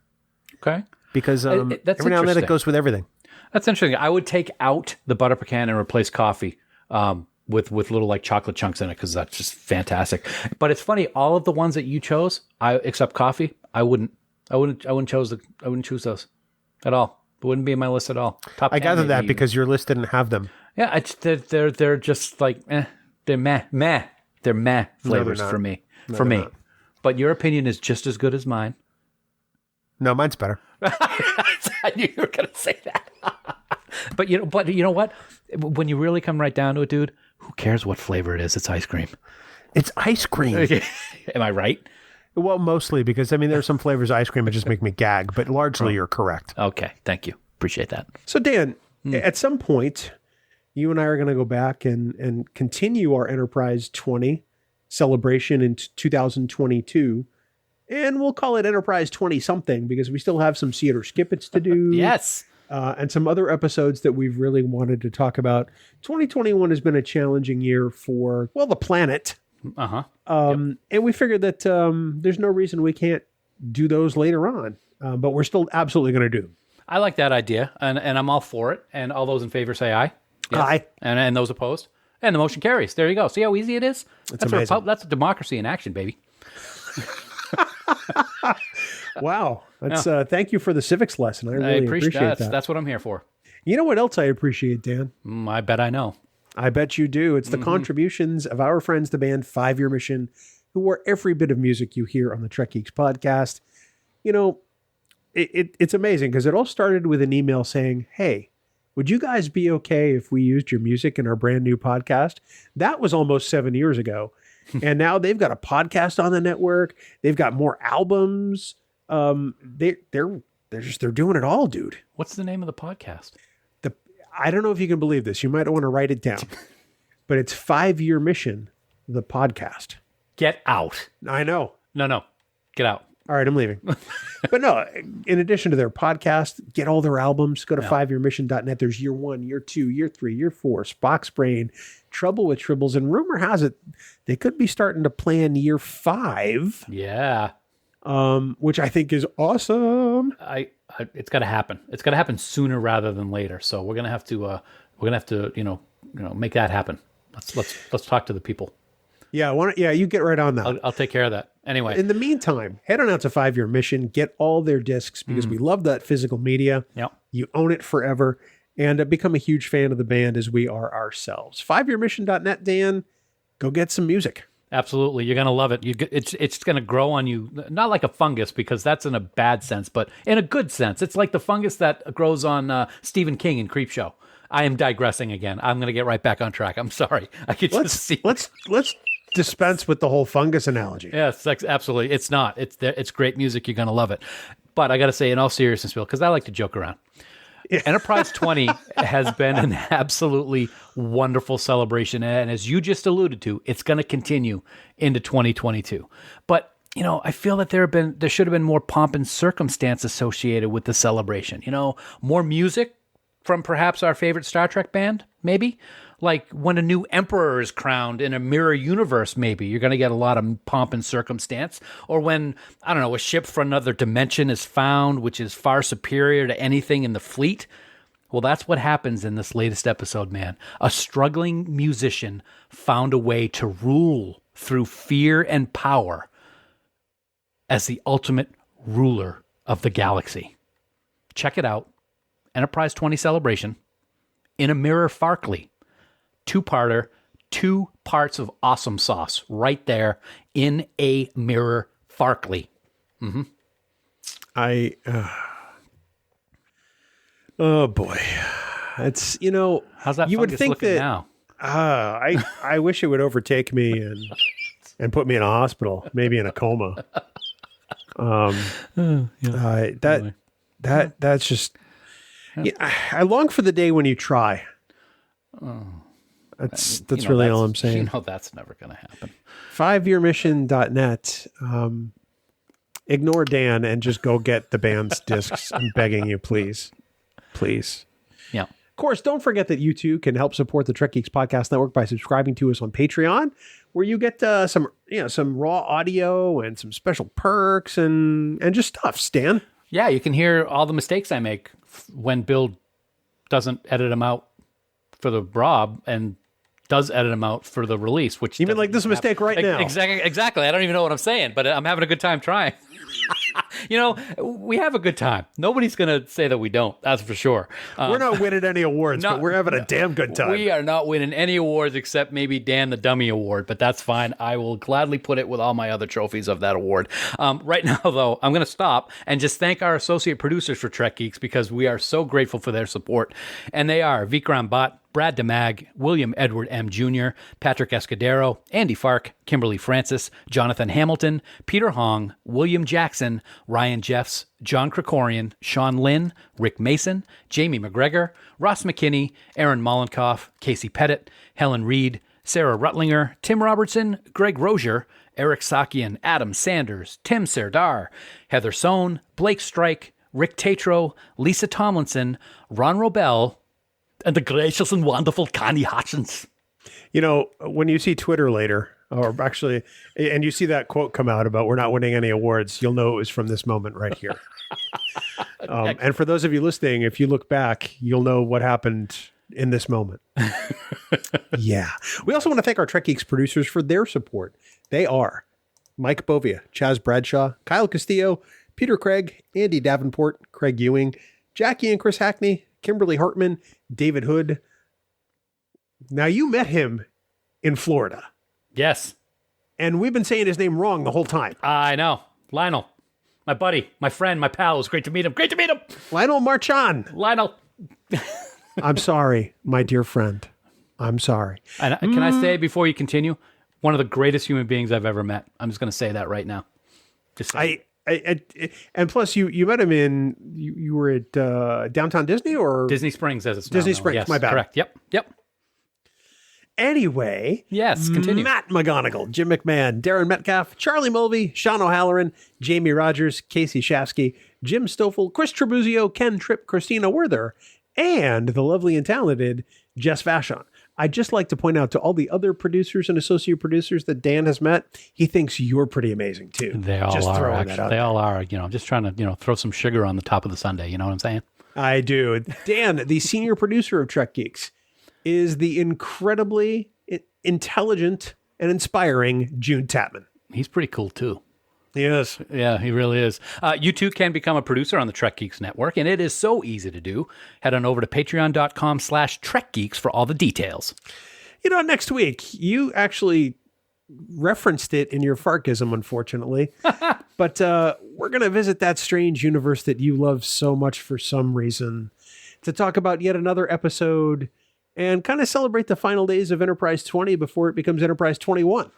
Okay. Because every now and then it goes with everything. That's interesting. I would take out the butter pecan and replace coffee. with little like chocolate chunks in it because that's just fantastic. But it's funny, all of the ones that you chose, except coffee, I wouldn't choose those at all. It wouldn't be in my list at all. Top I 10 gathered maybe that even. because your list didn't have them. Yeah, they're just like they're meh. They're meh flavors not. for me. No, for they're me. not. But your opinion is just as good as mine. No, mine's better. I knew you were going to say that. But you know what? When you really come right down to it, dude, who cares what flavor it is? It's ice cream. It's ice cream. Am I right? Well, mostly because, I mean, there's some flavors of ice cream that just make me gag, but largely you're correct. Okay, thank you. Appreciate that. So, Dan, at some point, you and I are going to go back and continue our Enterprise 20 celebration in 2022. And we'll call it Enterprise 20-something because we still have some See It or Skip It's to do. Yes. And some other episodes that we've really wanted to talk about. 2021 has been a challenging year for, well, the planet. Uh-huh. And we figured that there's no reason we can't do those later on. But we're still absolutely going to do them. I like that idea, and I'm all for it. And all those in favor say aye. Yes. Aye. And those opposed. And the motion carries. There you go. See how easy it is? That's amazing. That's a democracy in action, baby. Wow. That's thank you for the civics lesson. I I really appreciate that. That's what I'm here for. You know what else I appreciate, Dan? I bet I know. I bet you do. It's the contributions of our friends, the band 5 Year Mission, who are every bit of music you hear on the Trek Geeks podcast. You know, it's amazing because it all started with an email saying, hey, would you guys be okay if we used your music in our brand new podcast? That was almost 7 years ago. And now they've got a podcast on the network. They've got more albums. They're doing it all, dude. What's the name of the podcast? I don't know if you can believe this. You might want to write it down. But it's 5 Year Mission, the podcast. Get out. I know. No. Get out. All right, I'm leaving. But no, in addition to their podcast, get all their albums. Go to 5yearmission.net. There's year 1, year 2, year 3, year 4, Spock's Brain, Trouble with Tribbles. And rumor has it they could be starting to plan year 5. Yeah. Which I think is awesome. It's got to happen. It's got to happen sooner rather than later. So we're gonna have to make that happen. Let's talk to the people. Yeah, you get right on that. I'll take care of that. Anyway, in the meantime, head on out to 5 Year Mission, get all their discs because we love that physical media. Yep. You own it forever, and become a huge fan of the band as we are ourselves. 5yearmission.net, Dan. Go get some music. Absolutely. You're going to love it. It's going to grow on you, not like a fungus because that's in a bad sense, but in a good sense. It's like the fungus that grows on Stephen King in Creepshow. I am digressing again. I'm going to get right back on track. I'm sorry. I could just see. Let's dispense with the whole fungus analogy. Yes, absolutely. It's not. It's great music. You're going to love it. But I got to say, in all seriousness, Bill, because I like to joke around. Enterprise 20 has been an absolutely wonderful celebration. And as you just alluded to, it's going to continue into 2022. But, I feel that there should have been more pomp and circumstance associated with the celebration. More music from perhaps our favorite Star Trek band, maybe. Like when a new emperor is crowned in a mirror universe, maybe you're going to get a lot of pomp and circumstance. Or when, I don't know, a ship from another dimension is found, which is far superior to anything in the fleet. Well, that's what happens in this latest episode, man. A struggling musician found a way to rule through fear and power as the ultimate ruler of the galaxy. Check it out. Enterprise 20 Celebration in a Mirror Farkley. 2-parter, 2 parts of awesome sauce right there in a Mirror Farkley. Mm-hmm. Oh boy. It's, how's that you would think looking that now? I wish it would overtake me and put me in a hospital, maybe in a coma. That's just, I long for the day when you try. That's really all I'm saying. That's never going to happen. 5yearmission.net. Ignore Dan and just go get the band's discs. I'm begging you, please. Please. Yeah. Of course, don't forget that you too can help support the Trek Geeks Podcast Network by subscribing to us on Patreon, where you get some raw audio and some special perks and just stuff, Stan. Yeah, you can hear all the mistakes I make when Bill doesn't edit them out for the Rob, and does edit them out for the release. Which Even like this mistake right now. Exactly. I don't even know what I'm saying, but I'm having a good time trying. We have a good time. Nobody's going to say that we don't. That's for sure. We're not winning any awards, but we're having a damn good time. We are not winning any awards except maybe Dan the Dummy Award, but that's fine. I will gladly put it with all my other trophies of that award. Right now, though, I'm going to stop and just thank our associate producers for Trek Geeks because we are so grateful for their support. And they are Vikram Bhatt, Brad DeMag, William Edward M. Jr., Patrick Escudero, Andy Fark, Kimberly Francis, Jonathan Hamilton, Peter Hong, William Jackson, Ryan Jeffs, John Krikorian, Sean Lynn, Rick Mason, Jamie McGregor, Ross McKinney, Aaron Mollenkoff, Casey Pettit, Helen Reed, Sarah Rutlinger, Tim Robertson, Greg Rozier, Eric Sakian, Adam Sanders, Tim Serdar, Heather Sohn, Blake Strike, Rick Tatro, Lisa Tomlinson, Ron Robel, and the gracious and wonderful Connie Hutchins. When you see Twitter later, or actually, and you see that quote come out about we're not winning any awards, you'll know it was from this moment right here. And for those of you listening, if you look back, you'll know what happened in this moment. Yeah. We also want to thank our Trek Geeks producers for their support. They are Mike Bovia, Chaz Bradshaw, Kyle Castillo, Peter Craig, Andy Davenport, Craig Ewing, Jackie and Chris Hackney, Kimberly Hartman, David Hood. Now, you met him in Florida. Yes. And we've been saying his name wrong the whole time. I know. Lionel, my buddy, my friend, my pal. It was great to meet him. Great to meet him. Lionel Marchand. Lionel. I'm sorry, my dear friend. I'm sorry. And can I say before you continue, one of the greatest human beings I've ever met. I'm just going to say that right now. And plus, you met him you were at Downtown Disney or Disney Springs, as it's Disney known. Springs. Yes, my bad. Correct. Yep. Anyway, yes, continue. Matt McGonigal, Jim McMahon, Darren Metcalf, Charlie Mulvey, Sean O'Halloran, Jamie Rogers, Casey Shafsky, Jim Stoffel, Chris Trabuzio, Ken Tripp, Christina Werther, and the lovely and talented Jess Vashon. I'd just like to point out to all the other producers and associate producers that Dan has met, he thinks you're pretty amazing too. They all just are, actually. They all are. I'm just trying to, throw some sugar on the top of the sundae. You know what I'm saying? I do. Dan, the senior producer of Trek Geeks, is the incredibly intelligent and inspiring June Tapman. He's pretty cool too. He is. Yeah, he really is. You too can become a producer on the Trek Geeks Network, and it is so easy to do. Head on over to patreon.com/TrekGeeks for all the details. Next week, you actually referenced it in your Farkism, unfortunately. But we're going to visit that strange universe that you love so much for some reason to talk about yet another episode and kind of celebrate the final days of Enterprise 20 before it becomes Enterprise 21.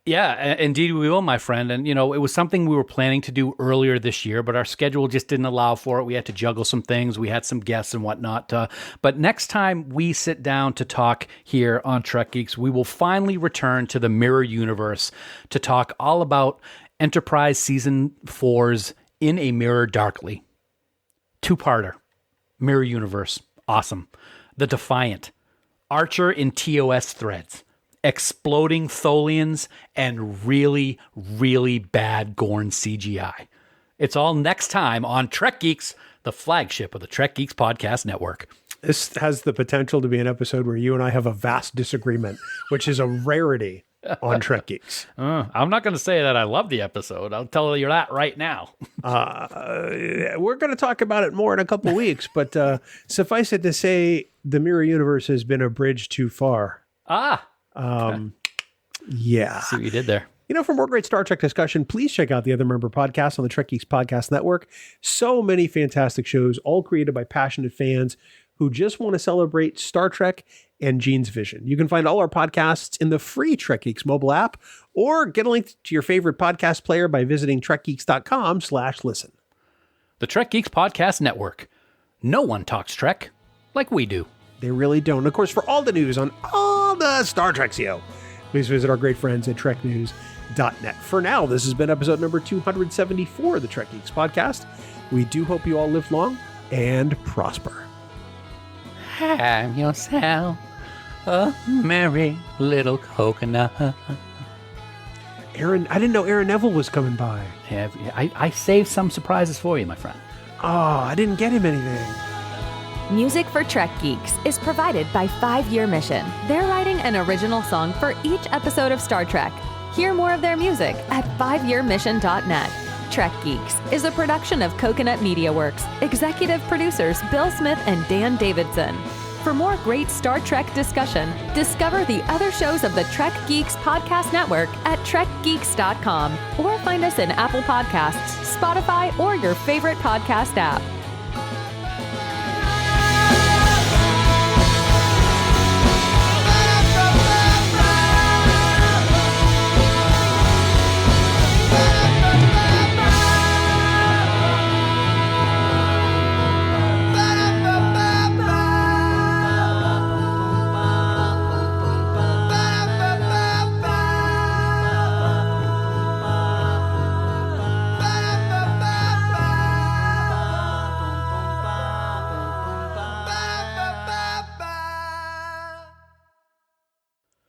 Yeah, indeed we will, my friend. And, it was something we were planning to do earlier this year, but our schedule just didn't allow for it. We had to juggle some things. We had some guests and whatnot. But next time we sit down to talk here on Trek Geeks, we will finally return to the Mirror Universe to talk all about Enterprise Season 4's In a Mirror Darkly. Two-parter. Mirror Universe. Awesome. The Defiant. Archer in TOS threads. Exploding Tholians, and really, really bad Gorn CGI. It's all next time on Trek Geeks, the flagship of the Trek Geeks Podcast Network. This has the potential to be an episode where you and I have a vast disagreement, which is a rarity on Trek Geeks. I'm not going to say that I love the episode. I'll tell you that right now. We're going to talk about it more in a couple weeks, but suffice it to say, the Mirror Universe has been a bridge too far. Yeah. See what you did there. For more great Star Trek discussion, please check out the other member podcasts on the Trek Geeks Podcast Network. So many fantastic shows, all created by passionate fans who just want to celebrate Star Trek and Gene's vision. You can find all our podcasts in the free Trek Geeks mobile app, or get a link to your favorite podcast player by visiting trekgeeks.com/listen. The Trek Geeks Podcast Network. No one talks Trek like we do. They really don't. Of course, for all the news on all the Star Trek CO, please visit our great friends at treknews.net. For now, this has been episode number 274 of the Trek Geeks Podcast. We do hope you all live long and prosper. Have yourself a merry little coconut. Aaron, I didn't know Aaron Neville was coming by. I saved some surprises for you, my friend. Oh, I didn't get him anything. Music for Trek Geeks is provided by 5 Year Mission. They're writing an original song for each episode of Star Trek. Hear more of their music at 5yearmission.net. Trek Geeks is a production of Coconut Media Works. Executive producers Bill Smith and Dan Davidson. For more great Star Trek discussion, discover the other shows of the Trek Geeks podcast network at trekgeeks.com or find us in Apple Podcasts, Spotify, or your favorite podcast app.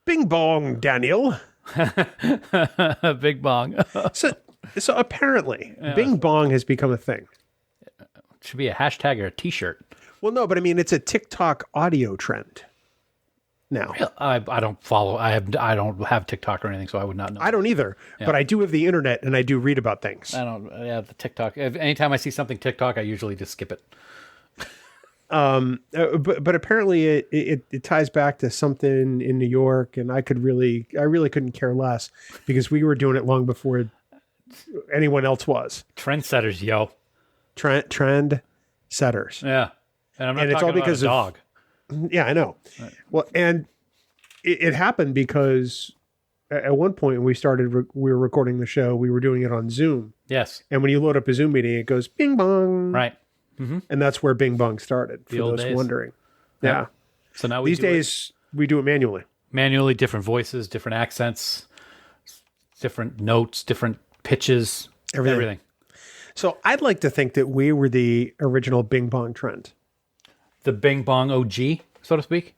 Bing bong, Daniel. Big bong. So apparently, Bing bong has become a thing. Should be a hashtag or a t-shirt. Well, no, but I mean, it's a TikTok audio trend now. I don't follow. I don't have TikTok or anything, so I would not know. I don't either, but I do have the internet and I do read about things. I don't. Yeah, the TikTok. Anytime I see something TikTok, I usually just skip it. But apparently it ties back to something in New York, and I really couldn't care less because we were doing it long before anyone else was. Trendsetters, yo. Trend setters. Yeah, and I'm not and it's all talking because about a dog. Yeah, I know. Right. Well, and it happened because at one point when we were recording the show, we were doing it on Zoom. Yes. And when you load up a Zoom meeting, it goes bing bong. Right. Mm-hmm. And that's where Bing Bong started, for those wondering. Yeah. So now these days we do it manually. Manually, different voices, different accents, different notes, different pitches, everything. So I'd like to think that we were the original Bing Bong trend. The Bing Bong OG, so to speak?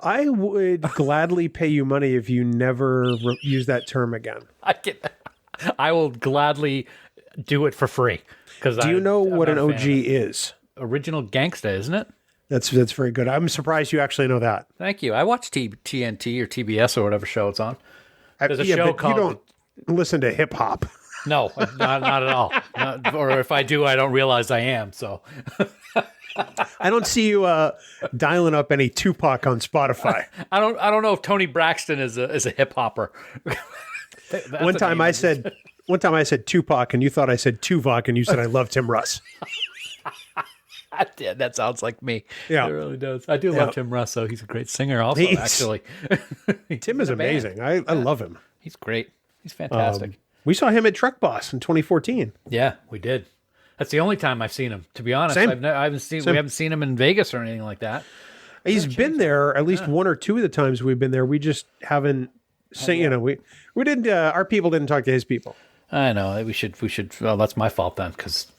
I would gladly pay you money if you never use that term again. I will gladly do it for free. Do you know what an OG is? Original gangsta, isn't it? That's very good. I'm surprised you actually know that. Thank you. I watch TNT or TBS or whatever show it's on. There's a show called... You don't listen to hip hop. No, not at all. Or if I do, I don't realize I am. So I don't see you dialing up any Tupac on Spotify. I don't know if Tony Braxton is a hip hopper. One time I said Tupac, and you thought I said Tuvok, and you said I love Tim Russ. Yeah, that sounds like me. Yeah, it really does. I do love Tim Russ, though. He's a great singer, also. Actually, Tim is amazing. I love him. He's great. He's fantastic. We saw him at Trek Boss in 2014. Yeah, we did. That's the only time I've seen him. To be honest, Same. We haven't seen him in Vegas or anything like that. He's been there at least one or two of the times we've been there. We just haven't seen. You know, we didn't. Our people didn't talk to his people. I know. We should. Well, that's my fault then, because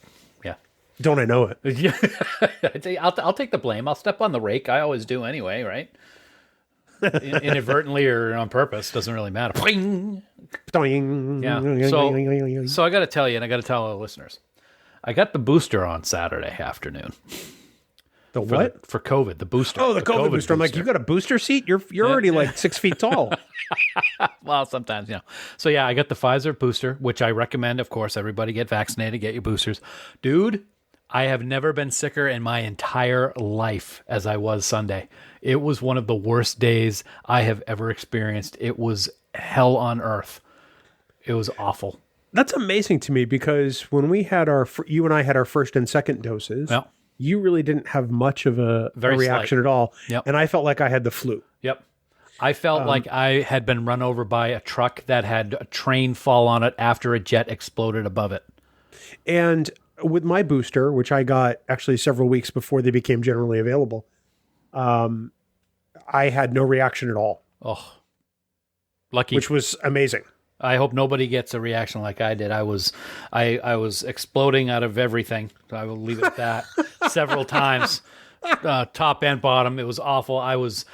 yeah. Don't I know it? Yeah. I'll take the blame. I'll step on the rake. I always do anyway, right? Inadvertently or on purpose, doesn't really matter. Yeah. So I got to tell you, and I got to tell our listeners, I got the booster on Saturday afternoon. The what? For COVID, the booster. Oh, the COVID booster. I'm like, you got a booster seat? You're already like 6 feet tall. Well, sometimes, you know. So yeah, I got the Pfizer booster, which I recommend, of course, everybody get vaccinated, get your boosters. Dude, I have never been sicker in my entire life as I was Sunday. It was one of the worst days I have ever experienced. It was hell on earth. It was awful. That's amazing to me because when we had you and I had our first and second doses, you really didn't have much of a reaction at all. Yep. And I felt like I had the flu. Yep. I felt like I had been run over by a truck that had a train fall on it after a jet exploded above it. And with my booster, which I got actually several weeks before they became generally available, I had no reaction at all. Oh, lucky. Which was amazing. I hope nobody gets a reaction like I did. I was exploding out of everything. I will leave it at that. Several times top and bottom. It was awful. I was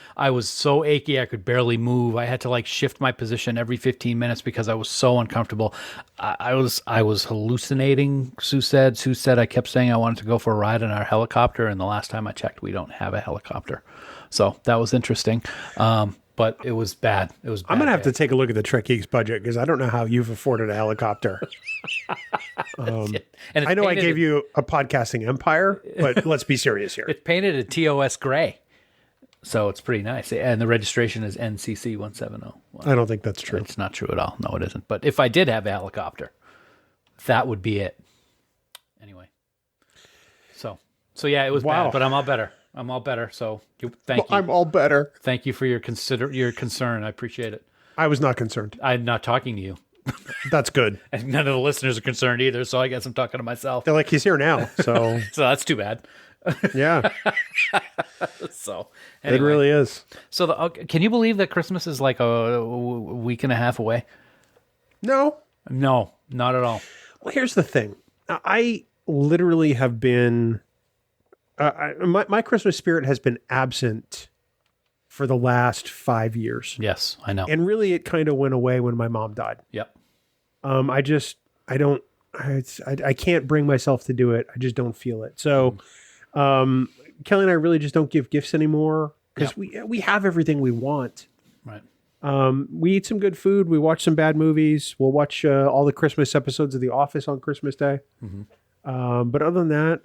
so achy I could barely move. I had to like shift my position every 15 minutes because I was so uncomfortable. I was hallucinating. Sue said I kept saying I wanted to go for a ride in our helicopter, and the last time I checked, we don't have a helicopter. So that was interesting. But it was bad. It was bad. I'm going to have to take a look at the Trek Geeks budget because I don't know how you've afforded a helicopter. And I know I gave you a podcasting empire, but let's be serious here. It's painted a TOS gray. So it's pretty nice. And the registration is NCC 170. Well, I don't think that's true. it's not true at all. No, it isn't. But if I did have a helicopter, that would be it. Anyway. So yeah, it was bad, but I'm all better. So thank you. I'm all better. Thank you for your concern. I appreciate it. I was not concerned. I'm not talking to you. That's good. And none of the listeners are concerned either, so I guess I'm talking to myself. They're like, he's here now. So, So that's too bad. yeah, So it anyway. really is. So can you believe that Christmas is like a week and a half away? No. No, not at all. Well, here's the thing. I literally have been... my Christmas spirit has been absent for the last 5 years. Yes, I know. And really, it kind of went away when my mom died. Yep. I can't bring myself to do it. I just don't feel it. So, Kelly and I really just don't give gifts anymore because we have everything we want. Right. We eat some good food. We watch some bad movies. We'll watch all the Christmas episodes of The Office on Christmas Day. Mm-hmm. But other than that,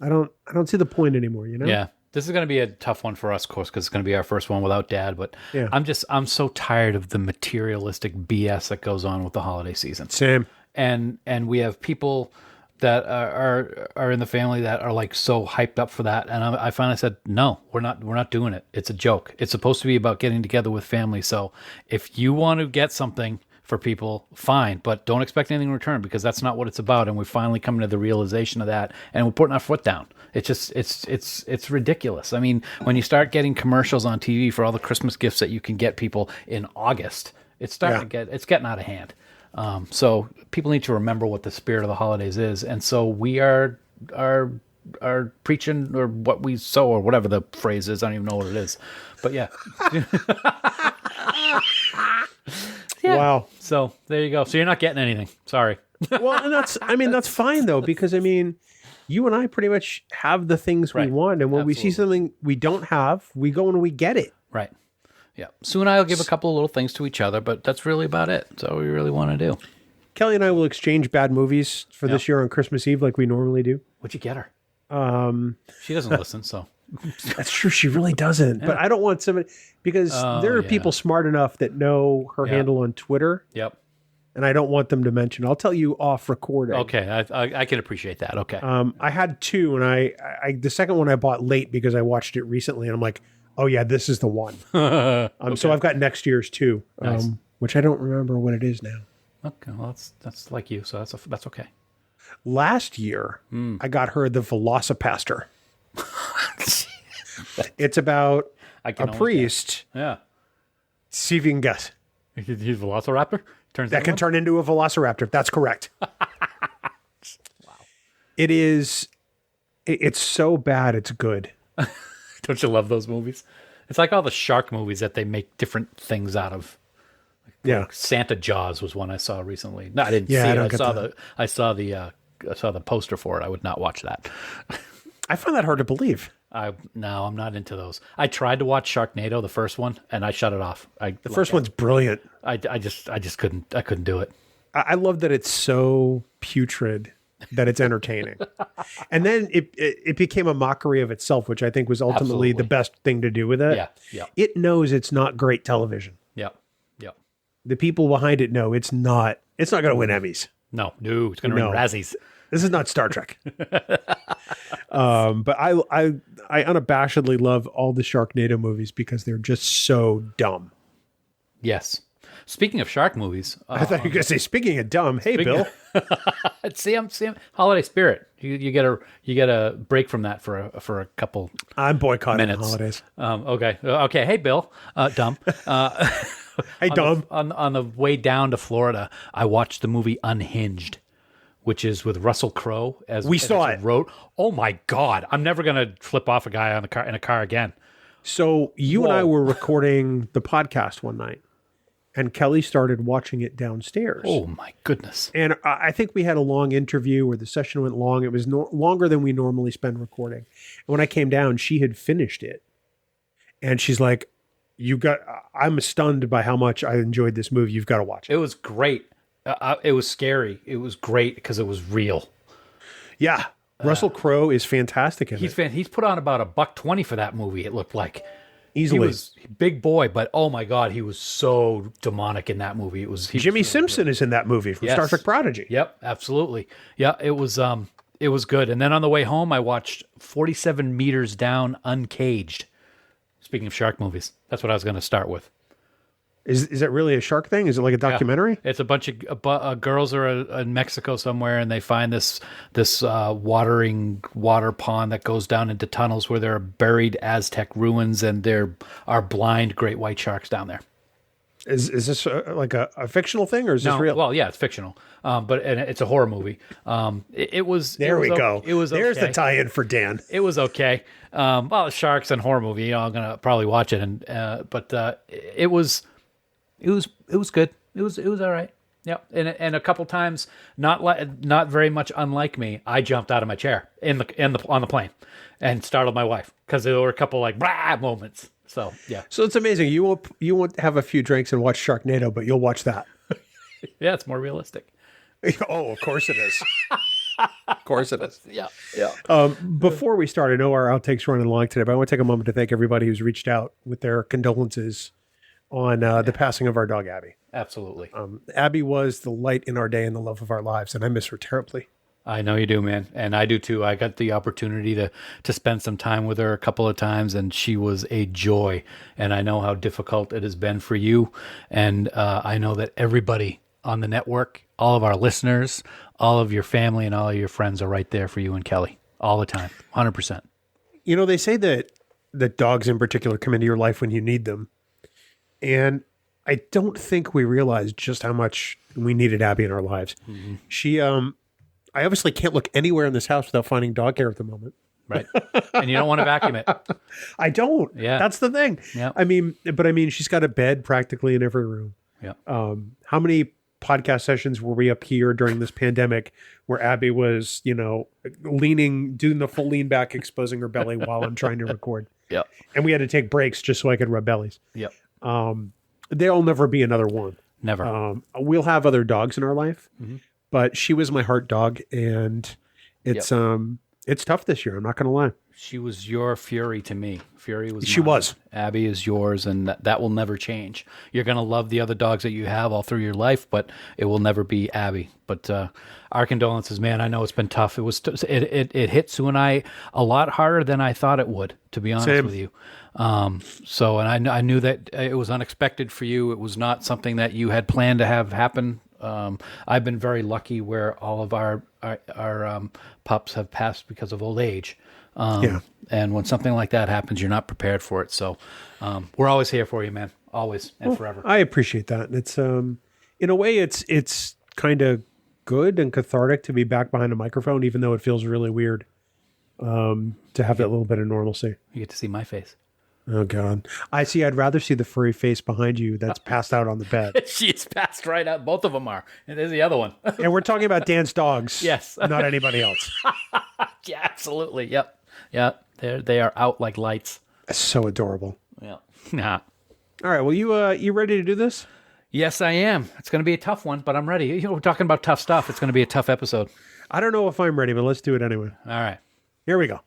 I don't see the point anymore, you know? Yeah. This is going to be a tough one for us, of course, because it's going to be our first one without Dad. But yeah. I'm so tired of the materialistic BS that goes on with the holiday season. Same. And we have people that are in the family that are like so hyped up for that. And I finally said, no, we're not doing it. It's a joke. It's supposed to be about getting together with family. So if you want to get something for people, fine, but don't expect anything in return because that's not what it's about. And we're finally coming to the realization of that, and we're putting our foot down. It's just, it's ridiculous. I mean, when you start getting commercials on TV for all the Christmas gifts that you can get people in August, it's getting out of hand. So people need to remember what the spirit of the holidays is. And so we are preaching, or what we sow, or whatever the phrase is. I don't even know what it is, but yeah. Yeah. Wow. So there you go. So you're not getting anything. Sorry. Well, and that's fine though, because you and I pretty much have the things we want. And when we see something we don't have, we go and we get it. Right. Yeah. Sue and I will give a couple of little things to each other, but that's really about it. That's all we really want to do. Kelly and I will exchange bad movies for this year on Christmas Eve like we normally do. What'd you get her? She doesn't listen, so. That's true. She really doesn't. Yeah. But I don't want somebody, because there are people smart enough that know her handle on Twitter. Yep. And I don't want them to mention. I'll tell you off recording. Okay. I can appreciate that. Okay. I had two, and I the second one I bought late because I watched it recently, and I'm like, oh yeah, this is the one. Okay. So I've got next year's too, nice. Which I don't remember what it is now. Okay. Well, that's like you. So that's okay. Last year, I got her the Velocipaster. It's about a priest. Yeah. See if you can guess. He's a velociraptor? Can turn into a velociraptor. That's correct. Wow. It's so bad, it's good. Don't you love those movies? It's like all the shark movies that they make different things out of. Like Santa Jaws was one I saw recently. No, I didn't see it. I saw the poster for it. I would not watch that. I find that hard to believe. No, I'm not into those. I tried to watch Sharknado, the first one, and I shut it off. The first one's brilliant. I just couldn't do it. I love that it's so putrid that it's entertaining. And then it became a mockery of itself, which I think was ultimately the best thing to do with it. Yeah, yeah. It knows it's not great television. Yeah, yeah. The people behind it know it's not going to win Emmys. No, it's going to win Razzies. This is not Star Trek. But I unabashedly love all the Sharknado movies because they're just so dumb. Yes. Speaking of shark movies, I thought you were going to say, speaking of dumb, hey, Bill. see, I'm holiday spirit. You get a break from that for a couple. I'm boycotting minutes. Holidays. Okay. Hey, Bill. Dumb. Hey, dumb. On the way down to Florida, I watched the movie Unhinged which is with Russell Crowe as We saw it. Road. Oh my God! I'm never gonna flip off a guy in a car again. So you Whoa. and I were recording the podcast one night, and Kelly started watching it downstairs. Oh my goodness! And I think we had a long interview where the session went long. It was longer than we normally spend recording. And when I came down, she had finished it. And she's like, I'm stunned by how much I enjoyed this movie. You've got to watch it. It was great. It was scary. It was great because it was real. Yeah. Russell Crowe is fantastic in it. He's put on about $120 for that movie, it looked like. Easily. He was a big boy, but oh my God, he was so demonic in that movie. Jimmy Simpson is in that movie from Star Trek Prodigy. Yep, absolutely. Yeah, it was good. And then on the way home, I watched 47 Meters Down Uncaged. Speaking of shark movies, that's what I was going to start with. Is that really a shark thing? Is it like a documentary? Yeah. It's a bunch of girls are in Mexico somewhere, and they find this water pond that goes down into tunnels where there are buried Aztec ruins, and there are blind great white sharks down there. Is this like a fictional thing, or is this real? Well, yeah, it's fictional, but it's a horror movie. It was. There we go. It was. There's okay. the tie-in for Dan. It was okay. Well, sharks and horror movie. I'm gonna probably watch it, but it was good. It was all right. Yep. And a couple times, not very much unlike me, I jumped out of my chair on the plane and startled my wife because there were a couple like blah moments. So yeah. So it's amazing. You won't have a few drinks and watch Sharknado, but you'll watch that. Yeah, it's more realistic. Oh, of course it is. Of course it is. Yeah. Before we start, I know our outtakes running long today, but I want to take a moment to thank everybody who's reached out with their condolences on the passing of our dog, Abby. Absolutely. Abby was the light in our day and the love of our lives, and I miss her terribly. I know you do, man. And I do too. I got the opportunity to spend some time with her a couple of times, and she was a joy. And I know how difficult it has been for you. And I know that everybody on the network, all of our listeners, all of your family, and all of your friends are right there for you and Kelly all the time, 100%. You know, they say that dogs in particular come into your life when you need them. And I don't think we realized just how much we needed Abby in our lives. Mm-hmm. She, I obviously can't look anywhere in this house without finding dog hair at the moment. Right. And you don't want to vacuum it. I don't. Yeah. That's the thing. Yeah. I mean, she's got a bed practically in every room. Yeah. How many podcast sessions were we up here during this pandemic where Abby was, doing the full lean back, exposing her belly while I'm trying to record. Yeah. And we had to take breaks just so I could rub bellies. Yep. There'll never be another one. Never. We'll have other dogs in our life, but she was my heart dog, and it's tough this year. I'm not going to lie. She was your Fury to me. Fury was She mine. was. Abby is yours, and that will never change. You're going to love the other dogs that you have all through your life, but it will never be Abby. But our condolences, man. I know it's been tough. It hit Sue and I a lot harder than I thought it would, to be honest with you. And I knew that it was unexpected for you. It was not something that you had planned to have happen. I've been very lucky where all of our pups have passed because of old age. And when something like that happens, you're not prepared for it. So we're always here for you, man. Always and forever. I appreciate that. It's in a way, it's kind of good and cathartic to be back behind a microphone, even though it feels really weird to have that little bit of normalcy. You get to see my face. Oh, God. I see. I'd rather see the furry face behind you that's passed out on the bed. She's passed right out. Both of them are. And there's the other one. And we're talking about Dan's dogs. Yes. Not anybody else. Yeah, absolutely. Yep. Yeah. They are out like lights. That's so adorable. Yeah. Nah. All right. Well, you ready to do this? Yes, I am. It's going to be a tough one, but I'm ready. We're talking about tough stuff. It's going to be a tough episode. I don't know if I'm ready, but let's do it anyway. All right. Here we go.